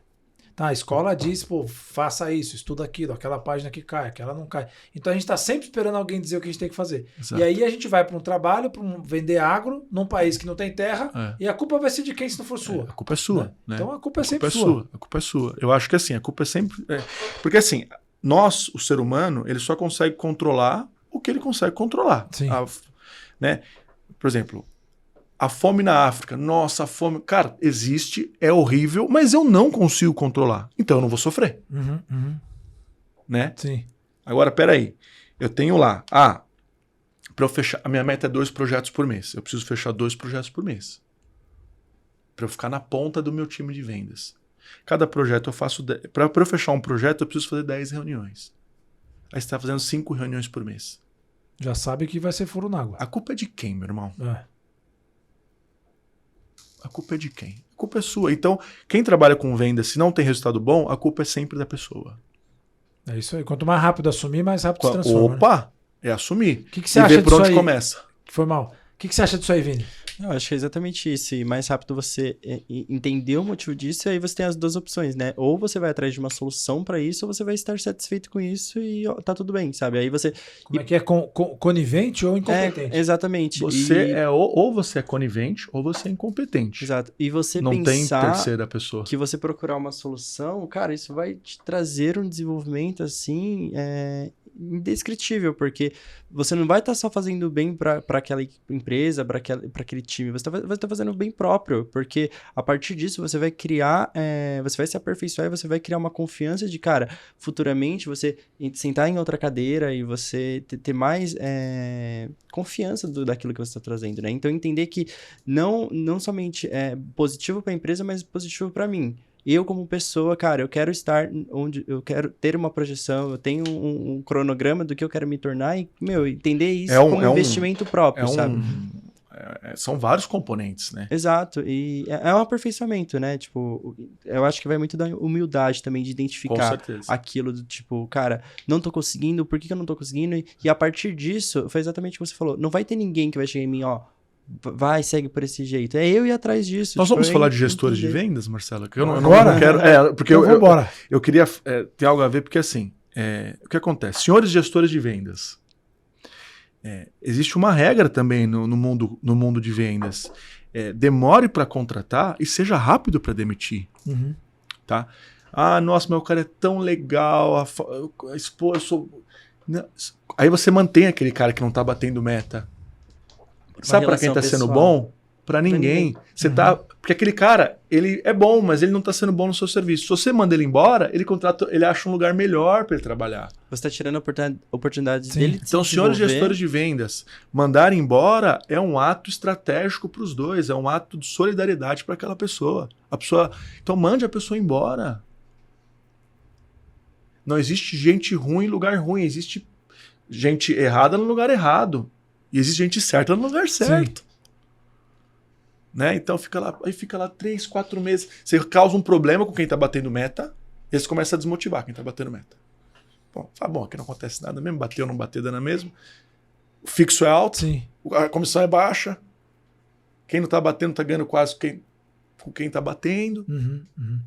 Tá, a escola diz, pô, faça isso, estuda aquilo, aquela página que cai, aquela não cai. Então a gente está sempre esperando alguém dizer o que a gente tem que fazer. Exato. E aí a gente vai para um trabalho, para vender agro, num país que não tem terra, e a culpa vai ser de quem se não for sua. A culpa é sua. Né? Então a culpa é sempre sua. A culpa é sua. Eu acho que assim, a culpa é sempre... Porque assim, nós, o ser humano, ele só consegue controlar o que ele consegue controlar. Sim. Né? Por exemplo... A fome na África, nossa, a fome... Cara, existe, é horrível, mas eu não consigo controlar. Então eu não vou sofrer. Né? Sim. Agora, peraí. Eu tenho lá... para eu fechar... A minha meta é 2 projetos por mês. Eu preciso fechar 2 projetos por mês. Para eu ficar na ponta do meu time de vendas. Cada projeto eu faço... Para eu fechar um projeto, eu preciso fazer 10 reuniões. Aí você está fazendo 5 reuniões por mês. Já sabe que vai ser furo na água. A culpa é de quem, meu irmão? A culpa é de quem? A culpa é sua. Então, quem trabalha com venda, se não tem resultado bom, a culpa é sempre da pessoa. É isso aí. Quanto mais rápido assumir, mais rápido se transforma. Opa! Né? É assumir. O que você acha ver por disso onde aí? Começa. Foi mal. O que você acha disso aí, Vini? Eu acho que é exatamente isso. E mais rápido você entender o motivo disso, e aí você tem as duas opções, né? Ou você vai atrás de uma solução para isso, ou você vai estar satisfeito com isso e tá tudo bem, sabe? Aí você... Como é que é? Conivente ou incompetente? Exatamente. Você ou você é conivente, ou você é incompetente. Exato. E você não pensar tem terceira pessoa. Que você procurar uma solução, cara, isso vai te trazer um desenvolvimento, assim... indescritível, porque você não vai estar só fazendo bem para aquela empresa, para aquele time, você vai estar fazendo bem próprio, porque a partir disso você vai criar, você vai se aperfeiçoar e você vai criar uma confiança de, cara, futuramente você sentar em outra cadeira e você ter mais confiança daquilo que você está trazendo, né? Então entender que não somente é positivo para a empresa, mas positivo para mim. Eu, como pessoa, cara, eu quero estar onde eu quero ter uma projeção, eu tenho um cronograma do que eu quero me tornar e, entender isso como investimento próprio, sabe? São vários componentes, né? Exato, e é um aperfeiçoamento, né? Tipo, eu acho que vai muito da humildade também, de identificar aquilo do tipo, cara, não tô conseguindo, por que eu não tô conseguindo? E a partir disso, foi exatamente o que você falou, não vai ter ninguém que vai chegar em mim, ó, vai, segue por esse jeito. É eu ir atrás disso. Nós vamos falar de gestores de vendas, Marcelo? Que eu não quero. Porque eu queria ter algo a ver, porque assim, o que acontece? Senhores gestores de vendas, existe uma regra também no mundo de vendas. Demore para contratar e seja rápido para demitir. Tá? Ah, nossa, meu cara é tão legal. Aí você mantém aquele cara que não está batendo meta. Sabe para quem tá sendo bom? Para ninguém. Você porque aquele cara, ele é bom, mas ele não tá sendo bom no seu serviço. Se você manda ele embora, ele acha um lugar melhor para ele trabalhar. Você tá tirando oportunidades dele. Então, senhores gestores de vendas, mandar embora é um ato estratégico para os dois, é um ato de solidariedade para aquela pessoa. Então mande a pessoa embora. Não existe gente ruim em lugar ruim, existe gente errada no lugar errado. E existe gente certa no lugar certo. Né? Então fica lá 3, 4 meses. Você causa um problema com quem está batendo meta, e eles começam a desmotivar quem está batendo meta. Bom, aqui não acontece nada mesmo, bateu, não bateu, dando mesmo. O fixo é alto, a comissão é baixa. Quem não está batendo está ganhando quase com quem está batendo.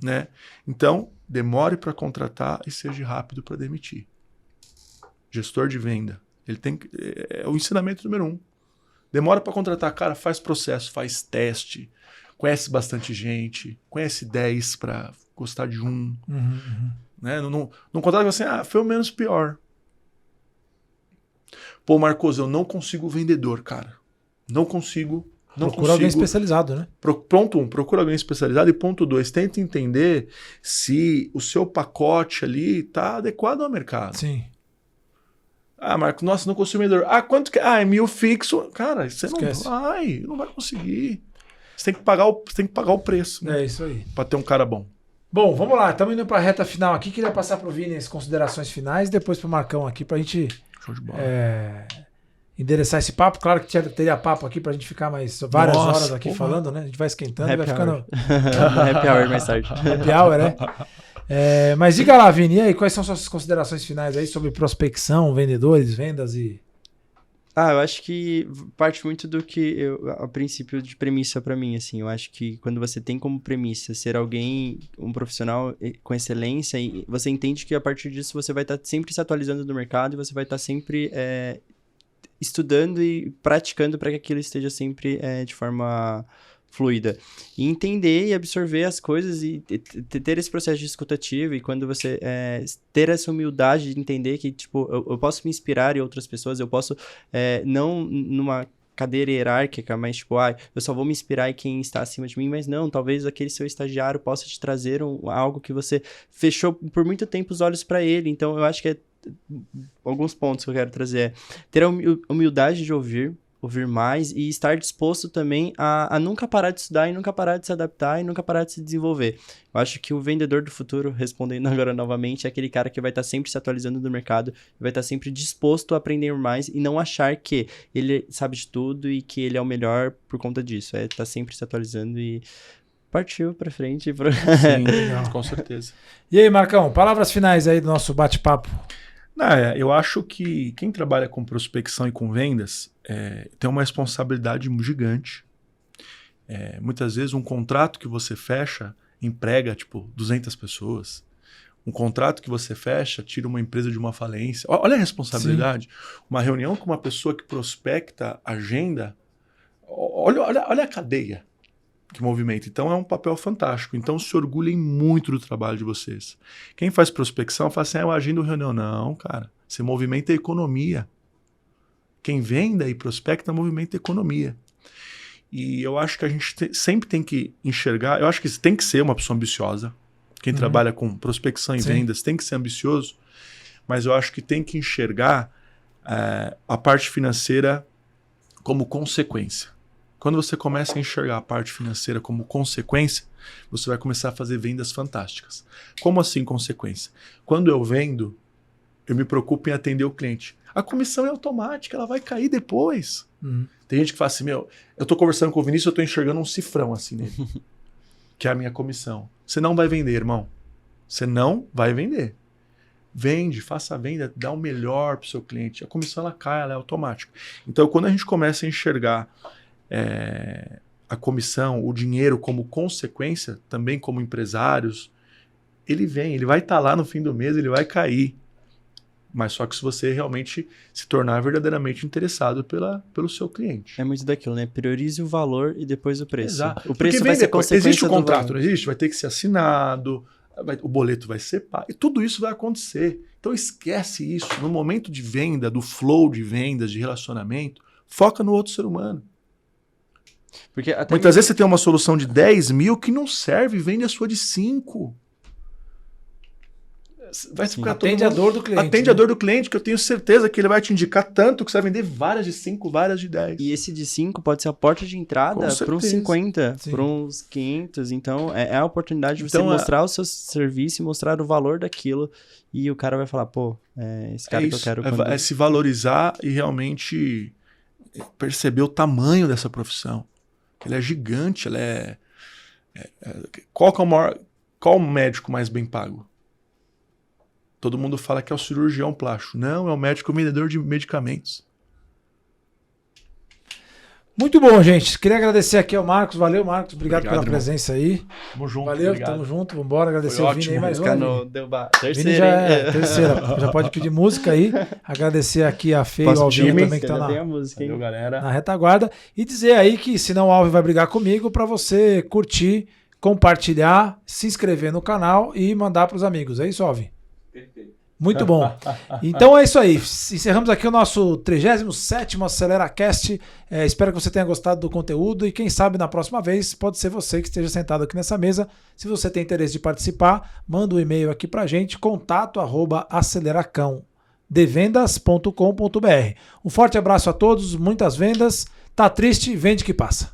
Né? Então, demore para contratar e seja rápido para demitir. Gestor de venda. Ele é o ensinamento número 1. Demora para contratar, cara, faz processo, faz teste, conhece bastante gente, conhece 10 para gostar de um. Né? Não contrata assim, foi o menos pior. Pô, Marcos, eu não consigo vendedor, cara. Não consigo. Procura alguém especializado, né? Ponto 1, procura alguém especializado. E ponto 2, tenta entender se o seu pacote ali está adequado ao mercado. Sim. Marco, nossa, não consigo vendedor. Quanto que é? É 1.000 fixo. Cara, você não vai conseguir. Você tem que pagar o preço. Né? É isso aí. Para ter um cara bom. Bom, vamos lá. Estamos indo para a reta final aqui. Queria passar para o Vini as considerações finais, depois para o Marcão aqui, para a gente Show de bola. endereçar esse papo. Claro que teria papo aqui pra gente ficar mais várias horas aqui falando, né? A gente vai esquentando e vai ficando... Happy hour mais tarde. Happy hour, né? Mas diga lá, Vini, e aí, quais são suas considerações finais aí sobre prospecção, vendedores, vendas e... Eu acho que parte muito do que a princípio de premissa para mim, assim. Eu acho que quando você tem como premissa ser um profissional com excelência, e você entende que a partir disso você vai estar sempre se atualizando no mercado e você vai estar sempre estudando e praticando para que aquilo esteja sempre de forma fluida. E entender e absorver as coisas e ter esse processo de escutativo, e quando você ter essa humildade de entender que, tipo, eu posso me inspirar em outras pessoas, eu posso, não numa cadeira hierárquica, mas tipo, eu só vou me inspirar em quem está acima de mim, mas não, talvez aquele seu estagiário possa te trazer algo que você fechou por muito tempo os olhos para ele. Então, eu acho que alguns pontos que eu quero trazer ter a humildade de ouvir mais e estar disposto também a nunca parar de estudar e nunca parar de se adaptar e nunca parar de se desenvolver. Eu acho que o vendedor do futuro, respondendo agora novamente, é aquele cara que vai estar sempre se atualizando no mercado, vai estar sempre disposto a aprender mais e não achar que ele sabe de tudo e que ele é o melhor por conta disso. Tá sempre se atualizando e partiu pra frente. Sim, com certeza. E aí, Marcão, palavras finais aí do nosso bate-papo. Eu acho que quem trabalha com prospecção e com vendas tem uma responsabilidade gigante. Muitas vezes um contrato que você fecha emprega, 200 pessoas. Um contrato que você fecha tira uma empresa de uma falência. Olha a responsabilidade. Sim. Uma reunião com uma pessoa que prospecta, agenda. Olha a cadeia que movimenta. Então é um papel fantástico. Então se orgulhem muito do trabalho de vocês. Quem faz prospecção fala assim, eu agendo reunião. Não, cara. Você movimenta a economia. Quem venda e prospecta movimenta a economia. E eu acho que a gente sempre tem que enxergar, eu acho que tem que ser uma pessoa ambiciosa. Quem trabalha com prospecção e vendas tem que ser ambicioso, mas eu acho que tem que enxergar a parte financeira como consequência. Quando você começa a enxergar a parte financeira como consequência, você vai começar a fazer vendas fantásticas. Como assim consequência? Quando eu vendo, eu me preocupo em atender o cliente. A comissão é automática, ela vai cair depois. Tem gente que fala assim, eu tô conversando com o Vinícius, eu tô enxergando um cifrão assim nele, que é a minha comissão. Você não vai vender, irmão. Você não vai vender. Vende, faça a venda, dá o melhor pro seu cliente. A comissão, ela cai, ela é automática. Então, quando a gente começa a enxergar a comissão, o dinheiro como consequência, também como empresários, ele vai estar lá no fim do mês, ele vai cair. Mas só que se você realmente se tornar verdadeiramente interessado pelo seu cliente. É muito daquilo, né? Priorize o valor e depois o preço. Exato. O preço vai ser consequência. Existe o contrato, não existe? Vai ter que ser assinado, o boleto vai ser pago. E tudo isso vai acontecer. Então esquece isso. No momento de venda, do flow de vendas, de relacionamento, foca no outro ser humano. Porque muitas vezes você tem uma solução de 10 mil que não serve, vende a sua de 5. Vai ficar atende a dor do cliente. Atende a dor do cliente, que eu tenho certeza que ele vai te indicar tanto que você vai vender várias de 5, várias de 10. E esse de 5 pode ser a porta de entrada para uns 50, para uns 500. Então, é a oportunidade de você mostrar o seu serviço e mostrar o valor daquilo. E o cara vai falar, esse cara que eu quero... É se valorizar e realmente perceber o tamanho dessa profissão. Ela é gigante, ela é... Qual o médico mais bem pago? Todo mundo fala que é o cirurgião plástico. Não, é o médico vendedor de medicamentos. Muito bom, gente. Queria agradecer aqui ao Marcos. Valeu, Marcos. Obrigado pela presença aí. Tamo junto. Valeu, tamo junto. Vambora. Agradecer o Vini aí mais uma. Terceira, já é terceira. Já pode pedir música aí. Agradecer aqui a Fê e o Alvinho também que tá na retaguarda. E dizer aí que senão o Alvin vai brigar comigo para você curtir, compartilhar, se inscrever no canal e mandar pros amigos. É isso, Alvin? Perfeito. Muito bom. Então é isso aí. Encerramos aqui o nosso 37º AceleraCast. Espero que você tenha gostado do conteúdo e quem sabe na próxima vez pode ser você que esteja sentado aqui nessa mesa. Se você tem interesse de participar, manda um e-mail aqui pra gente, contato@aceleracãodevendas.com.br. Um forte abraço a todos, muitas vendas. Tá triste? Vende que passa.